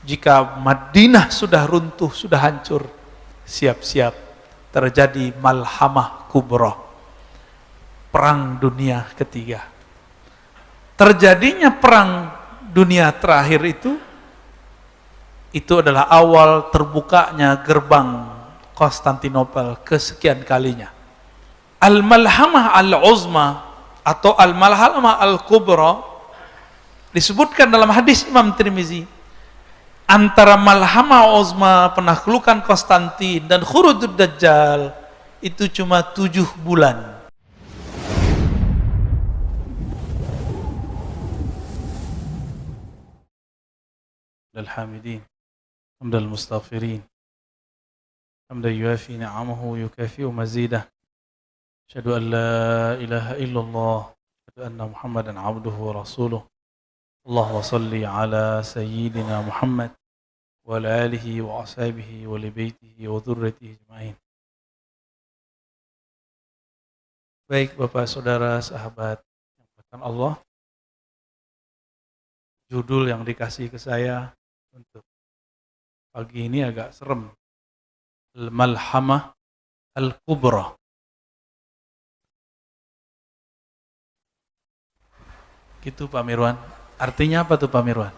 jika Madinah sudah runtuh, sudah hancur, siap-siap terjadi malhamah kubra, perang dunia ketiga. Terjadinya perang dunia terakhir itu adalah awal terbukanya gerbang Konstantinopel kesekian kalinya. Al-malhamah al-uzma atau al-malhamah al-kubra disebutkan dalam hadis Imam Tirmizi, antara malhamah uzma, penaklukan Konstantin, dan khurujud dajjal itu cuma 7 bulan. Alhamdulillah, hamdal mustaghfirin, hamdan yuafi ni'amahu yukafi'u mazidah. Asyhadu an la ilaha illallah, asyhadu anna Muhammadan abduhu wa rasuluh. Allahumma salli ala sayyidina Muhammad wa ala alihi wa ashabihi wa li baitihi wa dzurriyyatihi ajma'in. Baik Bapak Saudara sahabat yang dimuliakan Allah, judul yang dikasih ke saya untuk pagi ini agak serem. Al-malhamah al-kubra. Gitu Pak Mirwan. Artinya apa tuh Pak Mirwan?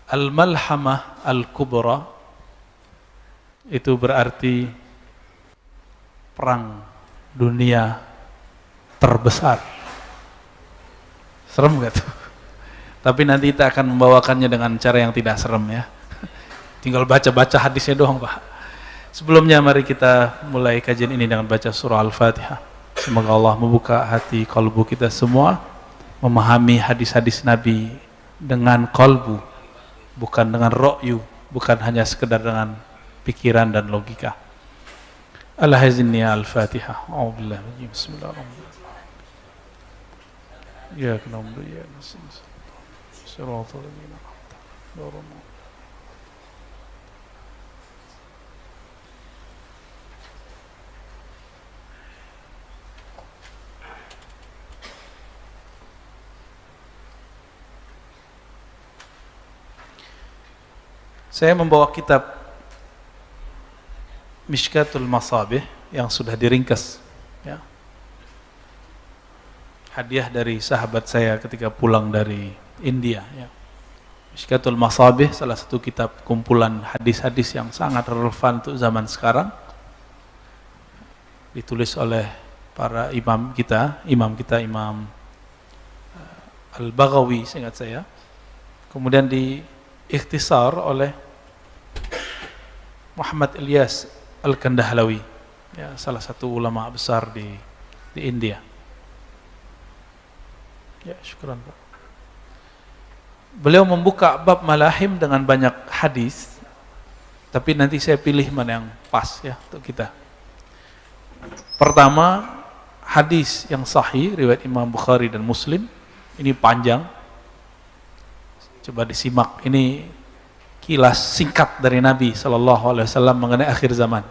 Al-malhamah al-kubra itu berarti perang dunia terbesar. Serem gak tuh? Tapi nanti kita akan membawakannya dengan cara yang tidak serem ya. Tinggal baca-baca hadisnya doang Pak. Sebelumnya mari kita mulai kajian ini dengan baca surah Al-Fatihah. Semoga Allah membuka hati kalbu kita semua, memahami hadis-hadis Nabi dengan kalbu, bukan dengan ro'yu, bukan hanya sekedar dengan pikiran dan logika. Al-Hazinni Al-Fatihah. A'udzubillahi bismillahirrahmanirrahim. Ya na'budu wa iyyaka nasta'in. Shiratal ladzina an'amta 'alaihim. Saya membawa kitab Mishkatul Masabih yang sudah diringkas ya. Hadiah dari sahabat saya ketika pulang dari India ya. Mishkatul Masabih salah satu kitab kumpulan hadis-hadis yang sangat relevan untuk zaman sekarang. Ditulis oleh para imam kita Imam Al-Baghawi seingat saya. Kemudian diikhtisar oleh Muhammad Ilyas Al-Kandahlawi ya, salah satu ulama besar di India. Ya, syukran Pak. Beliau membuka bab malahim dengan banyak hadis, tapi nanti saya pilih mana yang pas ya untuk kita. Pertama, hadis yang sahih riwayat Imam Bukhari dan Muslim. Ini panjang. Coba disimak. Ini kilas singkat dari Nabi SAW mengenai akhir zaman.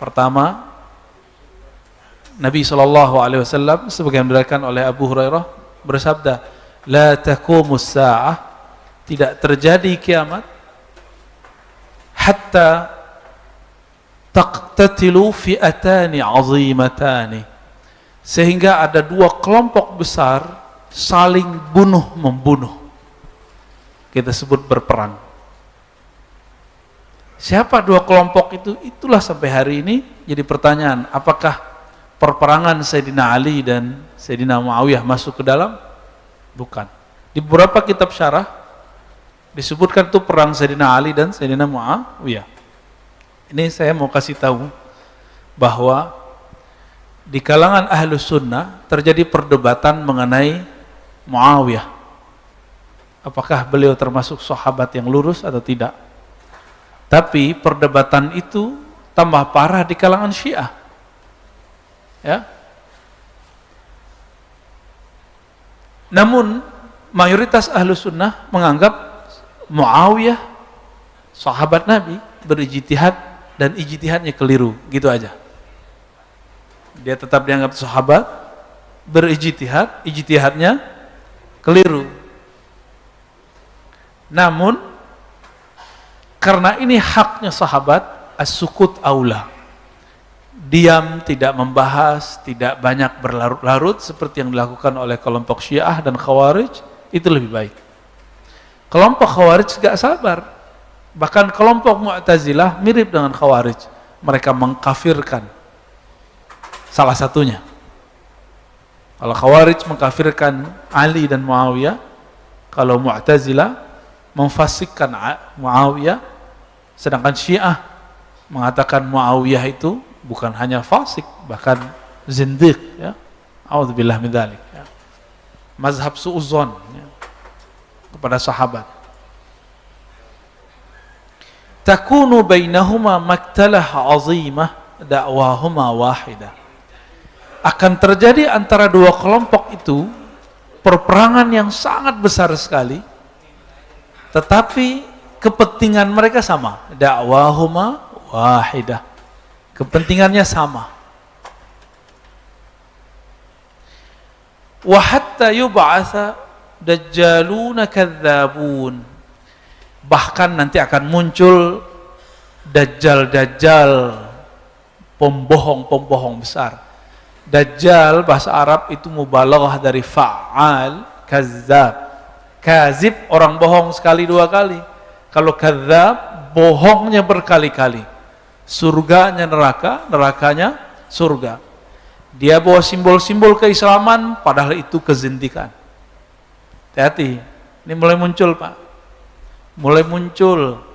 Pertama, Nabi SAW sebagai diriwayatkan oleh Abu Hurairah bersabda, la taqumus sa'ah, tidak terjadi kiamat hatta taqtatilu fi'atani 'azimatani, sehingga ada dua kelompok besar saling bunuh membunuh. Kita sebut berperang. Siapa dua kelompok itu? Itulah sampai hari ini jadi pertanyaan, apakah perperangan Sayyidina Ali dan Sayyidina Muawiyah masuk ke dalam? Bukan. Di beberapa kitab syarah disebutkan itu perang Sayyidina Ali dan Sayyidina Muawiyah. Ini saya mau kasih tahu bahwa di kalangan Ahlus Sunnah terjadi perdebatan mengenai Muawiyah. Apakah beliau termasuk sahabat yang lurus atau tidak? Tapi perdebatan itu tambah parah di kalangan Syiah. Ya. Namun mayoritas Ahlus Sunnah menganggap Muawiyah sahabat Nabi, berijtihad dan ijtihadnya keliru, gitu aja. Dia tetap dianggap sahabat, berijtihad, ijtihadnya keliru. Namun karena ini haknya sahabat, as-sukut aula. Diam, tidak membahas, tidak banyak berlarut-larut seperti yang dilakukan oleh kelompok Syiah dan Khawarij, itu lebih baik. Kelompok Khawarij gak sabar. Bahkan kelompok Mu'tazilah mirip dengan Khawarij. Mereka mengkafirkan salah satunya. Kalau Khawarij mengkafirkan Ali dan Muawiyah, kalau Mu'tazilah memfasikkan Muawiyah, sedangkan Syiah mengatakan Muawiyah itu bukan hanya fasik, bahkan zindiq, ya. A'udzubillah min dzalik, ya. Mazhab su'udzon, ya, kepada sahabat. Takunu bainahuma maktalah 'azimah da'wahuma wahidah. Akan terjadi antara dua kelompok itu perperangan yang sangat besar sekali, tetapi kepentingan mereka sama. Da'wahuma wahidah, kepentingannya sama. Wa hatta yub'atsa dajjaluna kadzabun. Bahkan nanti akan muncul dajjal-dajjal, pembohong-pembohong besar. Dajjal bahasa Arab itu mubalaghah dari fa'al, kazzab. Kazib orang bohong sekali dua kali. Kalau kadzab bohongnya berkali-kali. Surganya neraka, nerakanya surga. Dia bawa simbol-simbol keislaman, padahal itu kezindikan. Hati-hati, ini mulai muncul, Pak. Mulai muncul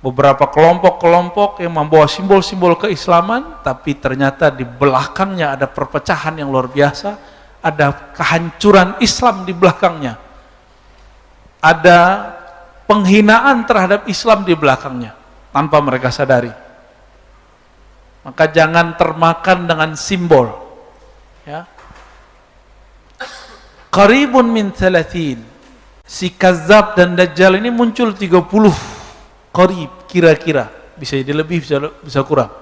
beberapa kelompok-kelompok yang membawa simbol-simbol keislaman, tapi ternyata di belakangnya ada perpecahan yang luar biasa, ada kehancuran Islam di belakangnya, ada penghinaan terhadap Islam di belakangnya, tanpa mereka sadari. Maka jangan termakan dengan simbol, ya. Qaribun min 30. Si Kazzab dan Dajjal ini muncul 30. Qarib, kira-kira. Bisa jadi lebih, bisa kurang.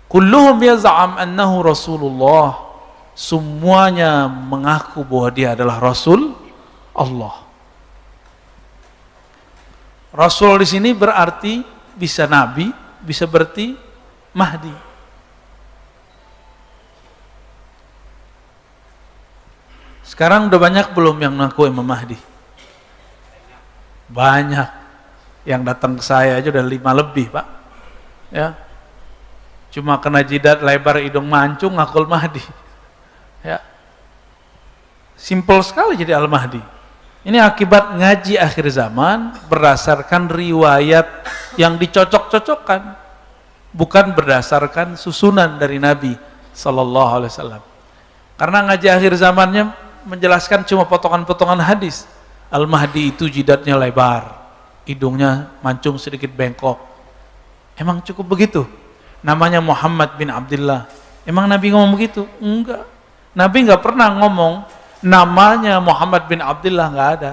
Kulluhum yaz'am annahu Rasulullah. Semuanya mengaku bahwa dia adalah Rasul Allah. Rasul di sini berarti bisa Nabi, bisa berarti Mahdi. Sekarang udah banyak belum yang mengaku Imam Mahdi? Banyak. Yang datang ke saya aja udah 5 lebih, Pak. Ya. Cuma kena jidat lebar hidung mancung ngakul Mahdi. Ya. Simpel sekali jadi Al-Mahdi. Ini akibat ngaji akhir zaman berdasarkan riwayat yang dicocok-cocokkan, bukan berdasarkan susunan dari Nabi sallallahu alaihi wasallam. Karena ngaji akhir zamannya menjelaskan cuma potongan-potongan hadis. Al-Mahdi itu jidatnya lebar, hidungnya mancung sedikit bengkok. Emang cukup begitu? Namanya Muhammad bin Abdullah. Emang Nabi ngomong begitu? Enggak. Nabi enggak pernah ngomong namanya Muhammad bin Abdullah, enggak ada.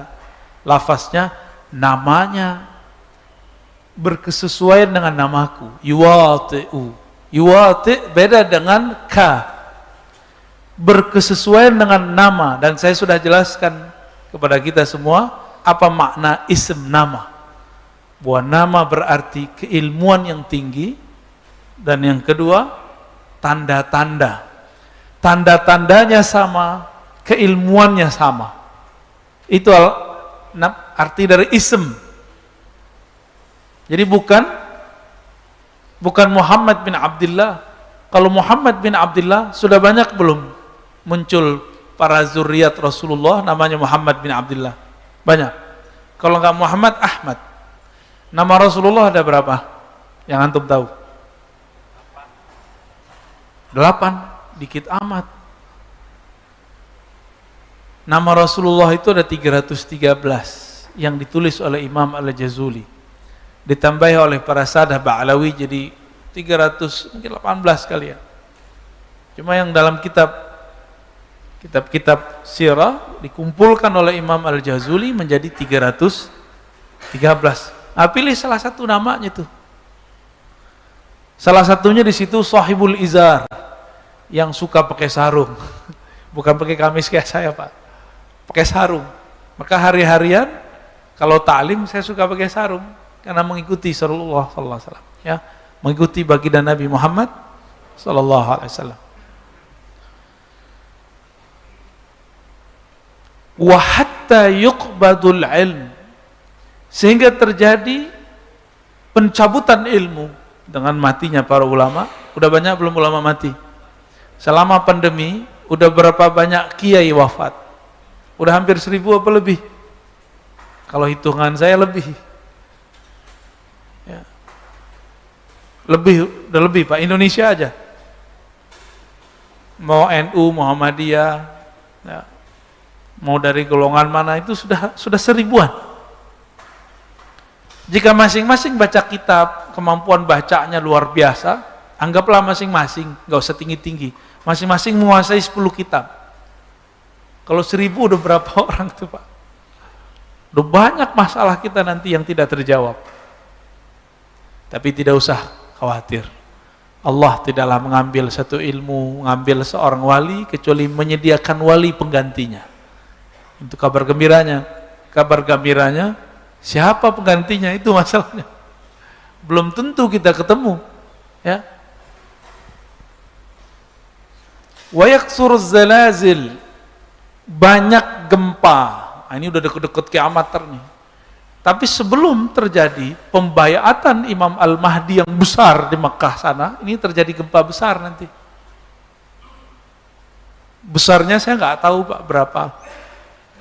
Lafaznya namanya berkesesuaian dengan namaku. Yuwati'u. Yuwati' beda dengan ka. Berkesesuaian dengan nama, dan saya sudah jelaskan kepada kita semua apa makna ism nama. Bahwa nama berarti keilmuan yang tinggi, dan yang kedua tanda-tanda. Tanda-tandanya sama, keilmuannya sama. Itu arti dari ism. Jadi bukan Muhammad bin Abdullah. Kalau Muhammad bin Abdullah sudah banyak belum muncul para zuriat Rasulullah namanya Muhammad bin Abdullah? Banyak. Kalau enggak Muhammad, Ahmad. Nama Rasulullah ada berapa? Yang antum tahu? 8, dikit amat. Nama Rasulullah itu ada 313 yang ditulis oleh Imam Al-Jazuli. Ditambahi oleh para sadah Ba'alawi jadi 318 kali ya. Cuma yang dalam kitab sirah dikumpulkan oleh Imam Al-Jazuli menjadi 313. Nah, pilih salah satu namanya tuh. Salah satunya di situ Sahibul Izar, yang suka pakai sarung. Bukan pakai kamis kayak saya, Pak. Pakai sarung. Maka hari-harian Kalau ta'lim saya suka pakai sarung karena mengikuti Rasulullah sallallahu alaihi wasallam, ya, mengikuti baginda Nabi Muhammad sallallahu alaihi wasallam. Wa hatta yuqbadul ilm, sehingga terjadi pencabutan ilmu dengan matinya para ulama. Udah banyak belum ulama mati? Selama pandemi udah berapa banyak kiai wafat? Udah hampir 1000 apa lebih? Kalau hitungan saya lebih, ya. Udah lebih Pak, Indonesia aja. Mau NU, Muhammadiyah, ya, mau dari golongan mana itu sudah 1000-an. Jika masing-masing baca kitab, kemampuan bacanya luar biasa, anggaplah masing-masing, nggak usah tinggi-tinggi, masing-masing menguasai 10 kitab. Kalau 1000 udah berapa orang tuh Pak? Udah banyak masalah kita nanti yang tidak terjawab. Tapi tidak usah khawatir. Allah tidaklah mengambil satu ilmu, mengambil seorang wali, kecuali menyediakan wali penggantinya. Itu kabar gembiranya. Kabar gembiranya, siapa penggantinya itu masalahnya. Belum tentu kita ketemu, ya. Wa yaksuruz zalazil, banyak gempa. Nah, ini udah deket-deket kiamat nih. Tapi sebelum terjadi pembayatan Imam Al-Mahdi yang besar di Mekah sana, ini terjadi gempa besar nanti. Besarnya saya nggak tahu Pak berapa.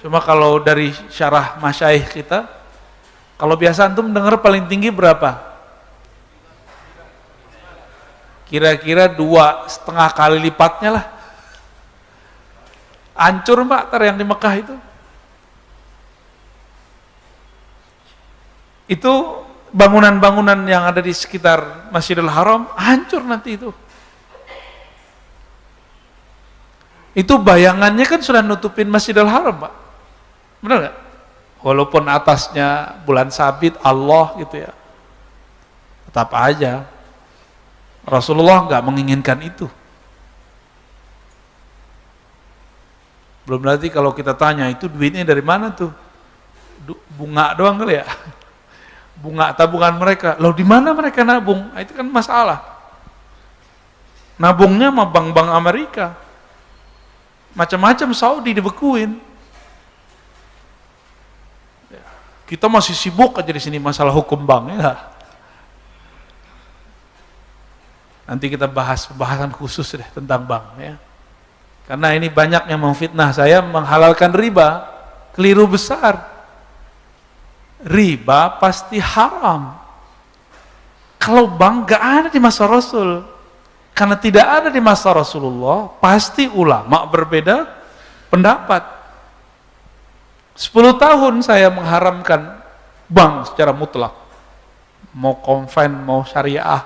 Cuma kalau dari syarah masyaikh kita, kalau biasa antum dengar paling tinggi berapa? Kira-kira 2,5 kali lipatnya lah. Hancur Pak tar yang di Mekah itu. Itu bangunan-bangunan yang ada di sekitar Masjidil Haram hancur nanti itu. Itu bayangannya kan sudah nutupin Masjidil Haram Pak. Benar nggak? Walaupun atasnya bulan sabit Allah gitu ya, tetap aja Rasulullah nggak menginginkan itu. Belum lagi kalau kita tanya itu duitnya dari mana tuh? Bunga doang kali ya? Bunga tabungan mereka. Loh di mana mereka nabung? Nah, itu kan masalah. Nabungnya sama bank-bank Amerika. Macam-macam Saudi dibekuin. Kita masih sibuk aja di sini masalah hukum bank ya. Nanti kita bahas pembahasan khusus deh tentang bank ya. Karena ini banyak yang memfitnah saya menghalalkan riba. Keliru besar. Riba pasti haram. Kalau bank gak ada di masa Rasul, karena tidak ada di masa Rasulullah, pasti ulama berbeda pendapat. 10 tahun saya mengharamkan bank secara mutlak, mau konven, mau syariah.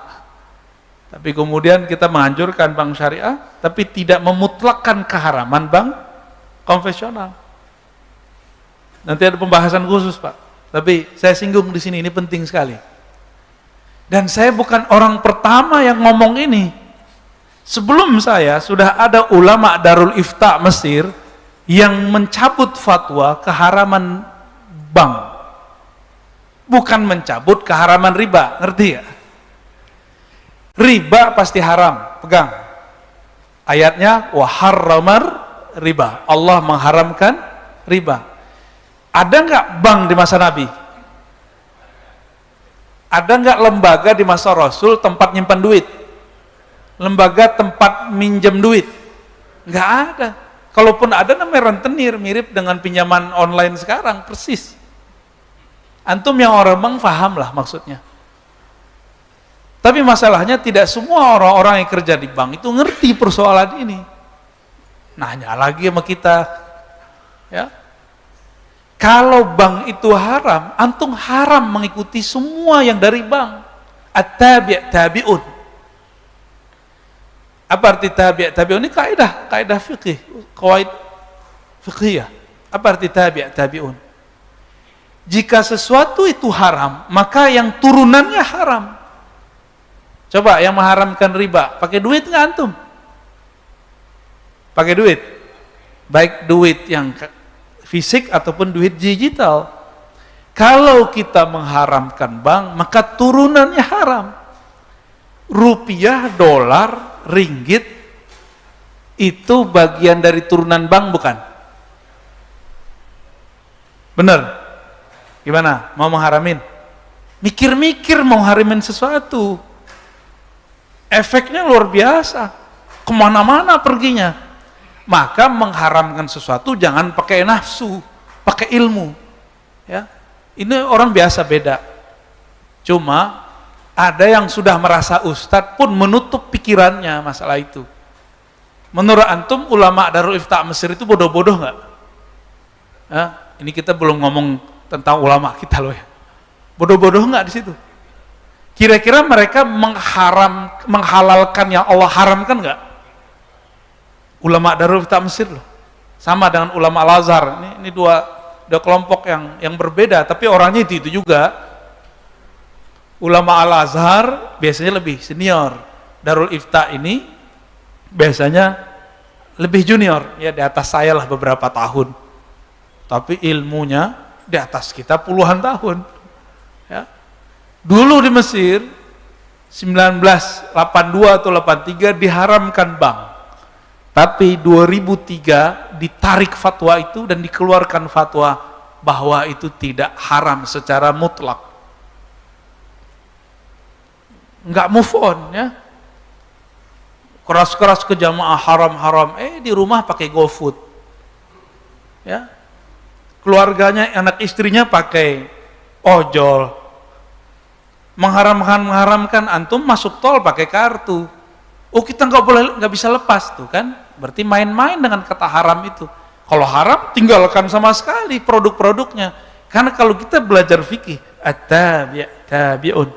Tapi kemudian kita menganjurkan bank syariah, tapi tidak memutlakkan keharaman bank konvensional. Nanti ada pembahasan khusus Pak. Tapi saya singgung di sini, ini penting sekali. Dan saya bukan orang pertama yang ngomong ini. Sebelum saya sudah ada ulama Darul Ifta Mesir yang mencabut fatwa keharaman bank. Bukan mencabut keharaman riba, ngerti ya? Riba pasti haram, pegang. Ayatnya wa harramar riba. Allah mengharamkan riba. Ada nggak bank di masa Nabi? Ada nggak lembaga di masa Rasul tempat nyimpan duit? Lembaga tempat minjem duit? Nggak ada. Kalaupun ada namanya rentenir, mirip dengan pinjaman online sekarang, persis. Antum yang orang bank paham lah maksudnya. Tapi masalahnya tidak semua orang-orang yang kerja di bank itu ngerti persoalan ini. Nanya lagi sama kita, ya. Kalau bank itu haram, antum haram mengikuti semua yang dari bank. At-tabi' tabi'un. Apa arti tabi' tabi'un? Ini kaidah fikih, qawaid fiqhiyah. Apa arti tabi' tabi'un? Jika sesuatu itu haram, maka yang turunannya haram. Coba yang mengharamkan riba, pakai duit nggak antum? Pakai duit. Baik duit yang fisik ataupun duit digital. Kalau kita mengharamkan bank, maka turunannya haram. Rupiah, dolar, ringgit, itu bagian dari turunan bank bukan? Benar? Gimana? Mau mengharamin? Mikir-mikir mau harimin sesuatu. Efeknya luar biasa. Kemana-mana perginya. Maka mengharamkan sesuatu jangan pakai nafsu, pakai ilmu. Ya, ini orang biasa beda. Cuma ada yang sudah merasa ustadz pun menutup pikirannya masalah itu. Menurut antum ulama Darul Ifta Mesir itu bodoh-bodoh nggak? Ya, ini kita belum ngomong tentang ulama kita loh ya. Bodoh-bodoh nggak di situ? Kira-kira mereka menghalalkan yang Allah haramkan nggak? Ulama Darul Ifta Mesir loh, sama dengan ulama Al-Azhar. Ini dua kelompok yang berbeda, tapi orangnya itu juga. Ulama Al-Azhar biasanya lebih senior, Darul Ifta ini biasanya lebih junior, ya di atas saya lah beberapa tahun, tapi ilmunya di atas kita puluhan tahun. Ya. Dulu di Mesir 1982 atau 83 diharamkan bank. Tapi 2003 ditarik fatwa itu dan dikeluarkan fatwa bahwa itu tidak haram secara mutlak. Enggak move on ya. Keras-keras ke jamaah haram-haram, di rumah pakai GoFood. Ya. Keluarganya, anak istrinya pakai ojol. Mengharamkan antum masuk tol pakai kartu. Oh, kita nggak bisa lepas tuh kan? Berarti main-main dengan kata haram itu. Kalau haram tinggalkan sama sekali produk-produknya. Karena kalau kita belajar fikih, tabi'un.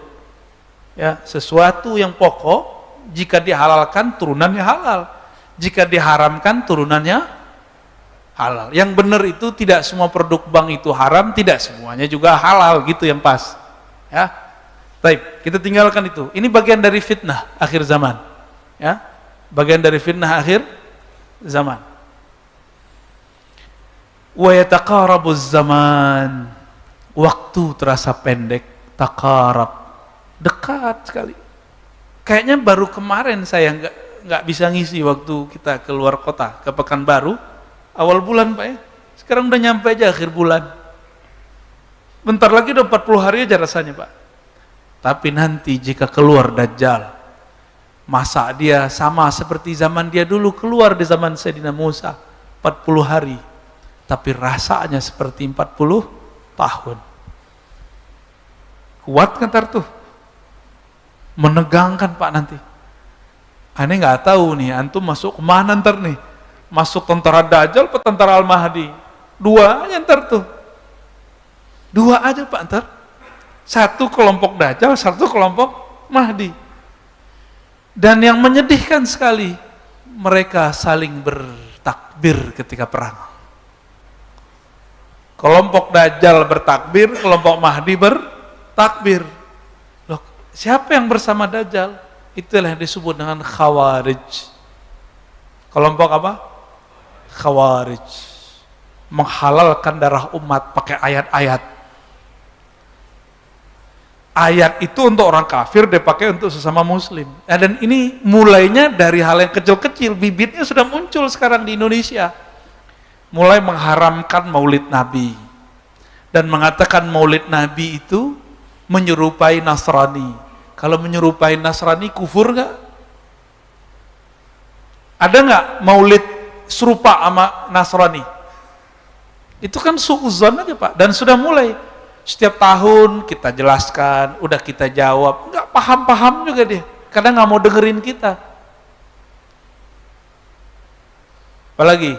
Ya, sesuatu yang pokok jika dihalalkan turunannya halal. Jika diharamkan turunannya halal. Yang benar itu tidak semua produk bank itu haram, tidak semuanya juga halal gitu yang pas. Ya. Baik, kita tinggalkan itu. Ini bagian dari fitnah akhir zaman. Ya, bagian dari fitnah akhir zaman. Wa yataqarabuz zaman, waktu terasa pendek, taqarab, dekat sekali. Kayaknya baru kemarin saya nggak bisa ngisi waktu kita keluar kota ke Pekanbaru awal bulan Pak ya. Sekarang udah nyampe aja akhir bulan. Bentar lagi udah 40 hari aja rasanya Pak. Tapi nanti jika keluar Dajjal, masa dia sama seperti zaman dia dulu keluar di zaman Sayyidina Musa 40 hari, tapi rasanya seperti 40 tahun. Kuat kan tuh? Menegangkan Pak nanti. Aneh nggak tahu nih, antum masuk kemana ntar nih? Masuk tentara Dajjal atau tentara Al-Mahdi? Dua aja ntar tuh. Dua aja Pak ntar. Satu kelompok Dajjal, satu kelompok Mahdi. Dan yang menyedihkan sekali, mereka saling bertakbir ketika perang. Kelompok Dajjal bertakbir, kelompok Mahdi bertakbir. Loh, siapa yang bersama Dajjal? Itulah yang disebut dengan Khawarij. Kelompok apa? Khawarij. Menghalalkan darah umat pakai ayat-ayat. Ayat itu untuk orang kafir, dipakai untuk sesama muslim. Dan ini mulainya dari hal yang kecil-kecil, bibitnya sudah muncul sekarang di Indonesia. Mulai mengharamkan maulid Nabi. Dan mengatakan maulid Nabi itu menyerupai Nasrani. Kalau menyerupai Nasrani, kufur nggak? Ada nggak maulid serupa sama Nasrani? Itu kan suuzon aja Pak. Dan sudah mulai. Setiap tahun kita jelaskan, udah kita jawab, nggak paham-paham juga dia, kadang nggak mau dengerin kita. Apalagi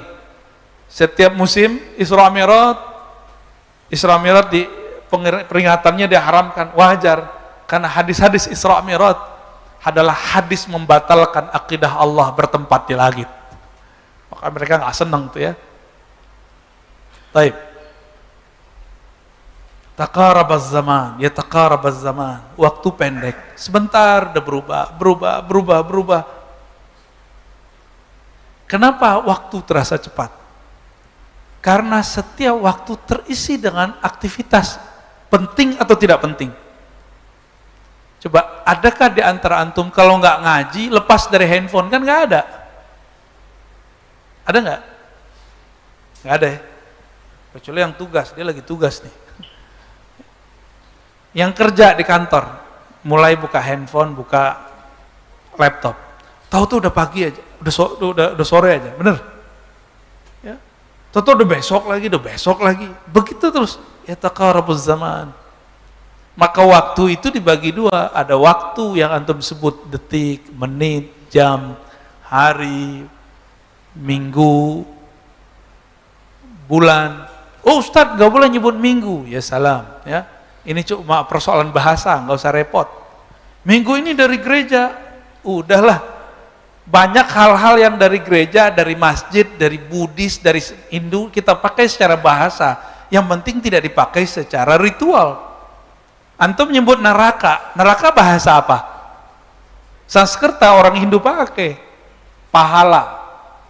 setiap musim Isra Mi'raj di peringatannya diharamkan, wajar, karena hadis-hadis Isra Mi'raj adalah hadis membatalkan akidah Allah bertempat di langit. Maka mereka nggak senang tuh ya. Baik. Taqarabaz zaman, ya taqarabaz zaman. Waktu pendek, sebentar udah berubah. Kenapa waktu terasa cepat? Karena setiap waktu terisi dengan aktivitas. Penting atau tidak penting? Coba, adakah di antara antum kalau nggak ngaji, lepas dari handphone? Kan nggak ada. Ada nggak? Nggak ada ya? Kecuali yang tugas, dia lagi tugas nih. Yang kerja di kantor, mulai buka handphone, buka laptop. Tahu tuh udah pagi aja, udah sore aja, bener? Ya. Tahu udah besok lagi. Begitu terus. Ya taqarabuz zaman. Maka waktu itu dibagi dua. Ada waktu yang antum sebut detik, menit, jam, hari, minggu, bulan. Oh Ustadz gak boleh nyebut minggu. Ya salam. Ya. Ini cuma persoalan bahasa, gak usah repot. Minggu ini dari gereja. Udahlah. Banyak hal-hal yang dari gereja, dari masjid, dari Buddhis, dari Hindu kita pakai secara bahasa. Yang penting tidak dipakai secara ritual. Antum menyebut neraka. Neraka bahasa apa? Sanskerta orang Hindu pakai. Pahala.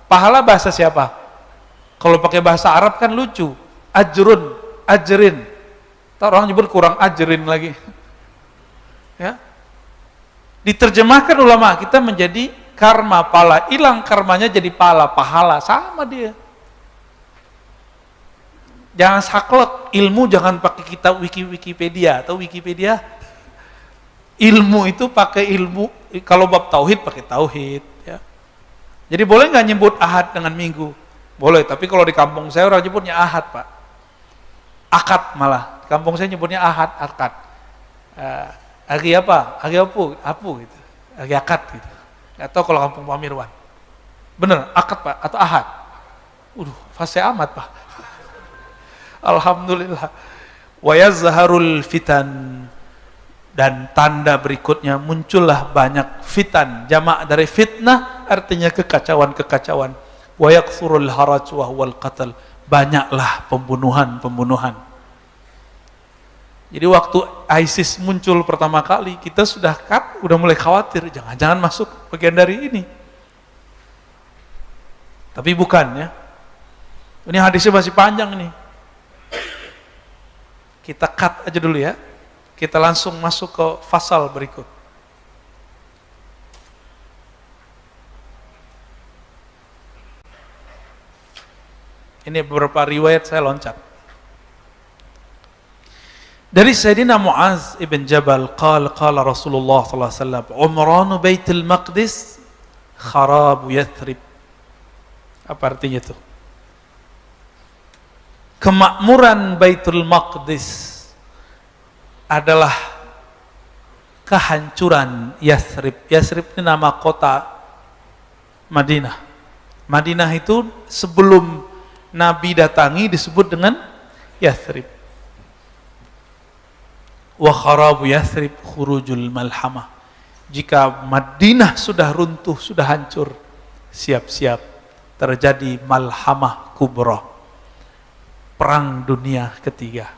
Pahala bahasa siapa? Kalau pakai bahasa Arab kan lucu. Ajrun, ajrin. Orang nyebut kurang ajrin lagi. Ya. Diterjemahkan ulama kita menjadi karma, pala. Hilang karmanya jadi pahala, sama dia. Jangan saklek, ilmu jangan pakai kitab Wikipedia atau Wikipedia. Ilmu itu pakai ilmu, kalau bab tauhid pakai tauhid. Ya. Jadi boleh nggak nyebut ahad dengan minggu? Boleh, tapi kalau di kampung saya orang nyebutnya ahad, Pak. Akad malah, di kampung saya nyebutnya ahad, akad. Agi apa? Agi apu gitu. Agi akad gitu. Atau kalau kampung Pak Mirwan. Bener, akad Pak, atau ahad. Fase amat Pak. Alhamdulillah. Wa yazharul fitan, dan tanda berikutnya muncullah banyak fitan. Jamak dari fitnah artinya kekacauan-kekacauan. Wa yakthurul haraj wa huwal qatl, banyaklah pembunuhan. Jadi waktu ISIS muncul pertama kali, kita sudah mulai khawatir, jangan-jangan masuk bagian dari ini. Tapi bukan ya. Ini hadisnya masih panjang nih. Kita cut aja dulu ya. Kita langsung masuk ke fasal berikut. Ini beberapa riwayat saya loncat. Dari Sayyidina Mu'az ibn Jabal, qala Rasulullah sallallahu alaihi wasallam, umranu Baitul Maqdis kharabu Yathrib. Apa artinya itu? Kemakmuran Baitul Maqdis adalah kehancuran Yathrib. Yathrib ini nama kota Madinah. Madinah itu sebelum Nabi datangi disebut dengan Yathrib. Wa kharabu Yathrib khurujul malhamah. Jika Madinah sudah runtuh, sudah hancur, siap-siap terjadi malhamah kubra. Perang dunia ketiga.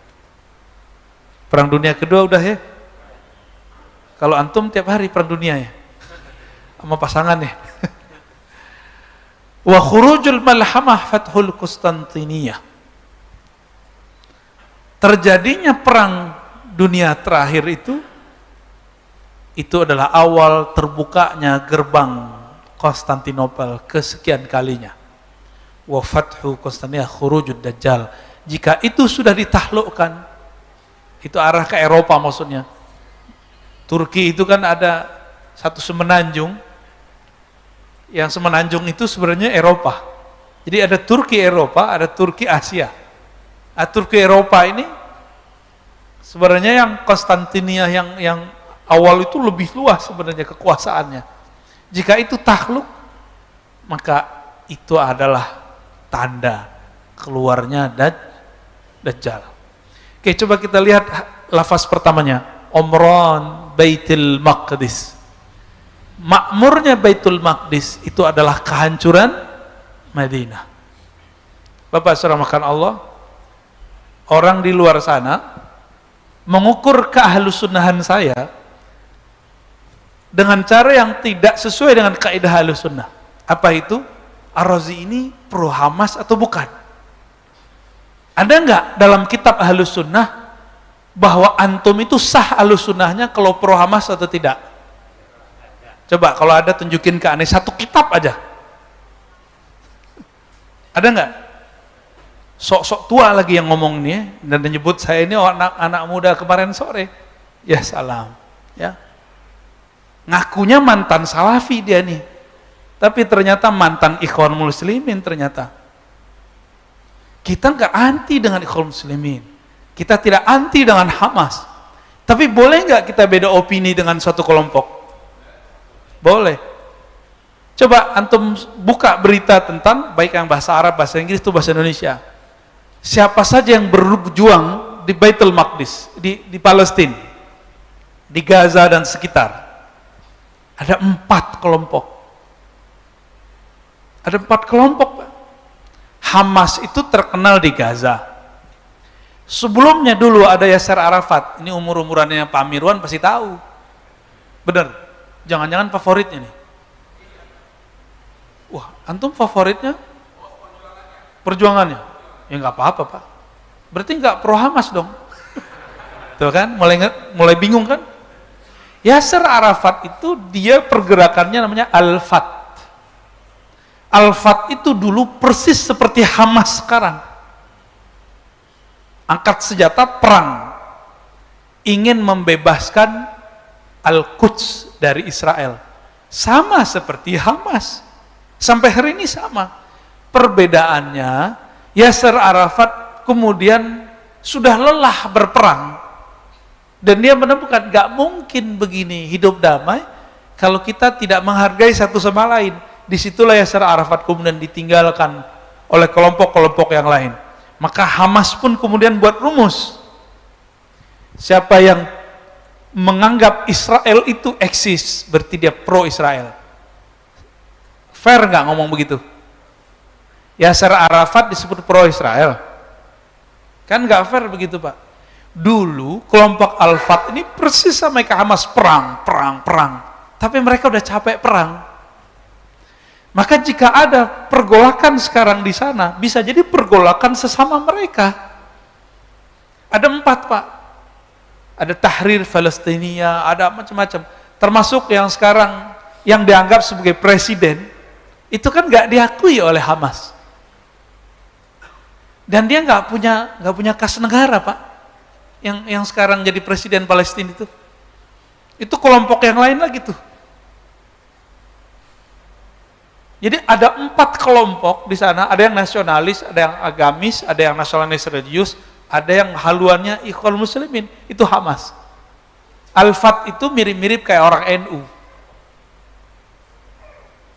Perang dunia kedua udah ya. Kalau antum tiap hari perang dunia ya. Sama pasangan ya. Wa khurujul malhamah fathul Konstantiniyah. Terjadinya perang dunia terakhir itu adalah awal terbukanya gerbang Konstantinopel kesekian kalinya. Wa fathu Konstantiniyah khurujud dajjal. Jika itu sudah ditaklukkan, itu arah ke Eropa maksudnya. Turki itu kan ada satu semenanjung, yang semenanjung itu sebenarnya Eropa. Jadi ada Turki Eropa, ada Turki Asia. Turki Eropa ini sebenarnya yang Konstantinia yang awal itu lebih luas sebenarnya kekuasaannya. Jika itu takluk, maka itu adalah tanda keluarnya Dajjal. Oke, coba kita lihat lafaz pertamanya. Umran Baitul Maqdis. Makmurnya Baitul Maqdis itu adalah kehancuran Madinah. Bapak saudara makan Allah, orang di luar sana mengukur keahlussunnahan saya dengan cara yang tidak sesuai dengan kaidah ahlussunnah. Apa itu? Ar-Razi ini pro Hamas atau bukan? Ada nggak dalam kitab Ahlus Sunnah bahwa antum itu sah Ahlussunnahnya kalau pro Hamas atau tidak? Coba kalau ada tunjukin ke aneh satu kitab aja. Ada nggak? Sok-sok tua lagi yang ngomong nih dan menyebut saya ini anak muda kemarin sore. Ya salam. Ya. Ngakunya mantan salafi dia nih. Tapi ternyata mantan ikhwan muslimin ternyata. Kita nggak anti dengan ikhwan muslimin. Kita tidak anti dengan Hamas. Tapi boleh nggak kita beda opini dengan suatu kelompok? Boleh. Coba antum buka berita tentang baik yang bahasa Arab, bahasa Inggris, itu bahasa Indonesia. Siapa saja yang berjuang di Baitul Maqdis, di Palestina, di Gaza dan sekitar. Ada 4 kelompok. Ada 4 kelompok. Hamas itu terkenal di Gaza. Sebelumnya dulu ada Yasser Arafat. Ini umur-umurannya Pak Mirwan pasti tahu. Bener. Jangan-jangan favoritnya nih. Wah, antum favoritnya? Perjuangannya? Ya nggak apa-apa, Pak. Berarti nggak pro Hamas dong. Tuh kan, mulai bingung kan? Yasser Arafat itu dia pergerakannya namanya Al-Fat. Al-Fat itu dulu persis seperti Hamas sekarang. Angkat senjata perang, ingin membebaskan Al-Quds dari Israel, sama seperti Hamas. Sampai hari ini sama. Perbedaannya, Yasser Arafat kemudian sudah lelah berperang, dan dia menemukan gak mungkin begini hidup damai kalau kita tidak menghargai satu sama lain. Disitulah Yasser Arafat kemudian ditinggalkan oleh kelompok-kelompok yang lain. Maka Hamas pun kemudian buat rumus. Siapa yang menganggap Israel itu eksis, berarti dia pro Israel. Fair nggak ngomong begitu? Yasser Arafat disebut pro Israel. Kan nggak fair begitu, Pak. Dulu kelompok Al-Fat ini persis sama kayak Hamas, perang. Tapi mereka udah capek perang. Maka jika ada pergolakan sekarang di sana, bisa jadi pergolakan sesama mereka. Ada 4, Pak. Ada Tahrir Palestina, ada macam-macam. Termasuk yang sekarang yang dianggap sebagai presiden, itu kan nggak diakui oleh Hamas. Dan dia nggak punya kas negara, Pak. Yang sekarang jadi presiden Palestina itu. Itu kelompok yang lain lagi tuh. Jadi ada 4 kelompok di sana, ada yang nasionalis, ada yang agamis, ada yang nasionalis religius, ada yang haluannya ikhwan muslimin, itu Hamas. Al-Fat itu mirip-mirip kayak orang NU.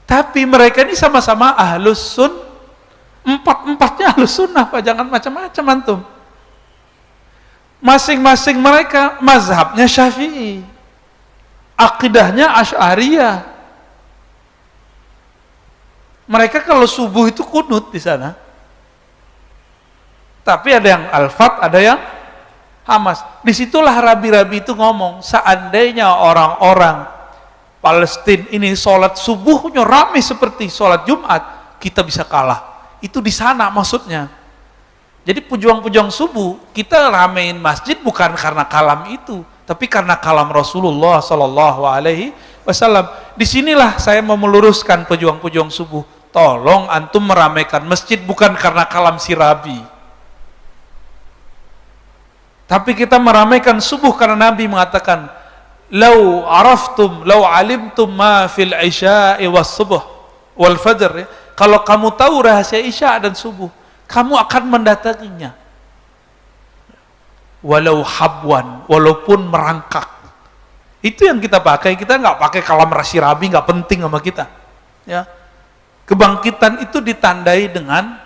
Tapi mereka ini sama-sama ahlus sun, 4-4-nya ahlus sunnah, Pak, jangan macam-macam antum. Masing-masing mereka mazhabnya Syafi'i, akidahnya Asy'ariyah. Mereka kalau subuh itu kunut di sana. Tapi ada yang Al-Fat, ada yang Hamas. Disitulah rabi-rabi itu ngomong, seandainya orang-orang Palestina ini sholat subuhnya ramai seperti sholat Jumat, kita bisa kalah. Itu di sana maksudnya. Jadi pejuang-pejuang subuh, kita ramein masjid bukan karena kalam itu, tapi karena kalam Rasulullah SAW. Disinilah saya mau meluruskan pejuang-pejuang subuh. Tolong antum meramaikan masjid bukan karena kalam si Rabi. Tapi kita meramaikan subuh karena Nabi mengatakan, "Lau araftum, lau alimtum ma fil isya'i was subuh wal fajr." Kalau kamu tahu rahasia isya dan subuh, kamu akan mendatanginya. Walau habwan, walaupun merangkak. Itu yang kita pakai. Kita nggak pakai kalam rasi Rabi, nggak penting sama kita. Ya. Kebangkitan itu ditandai dengan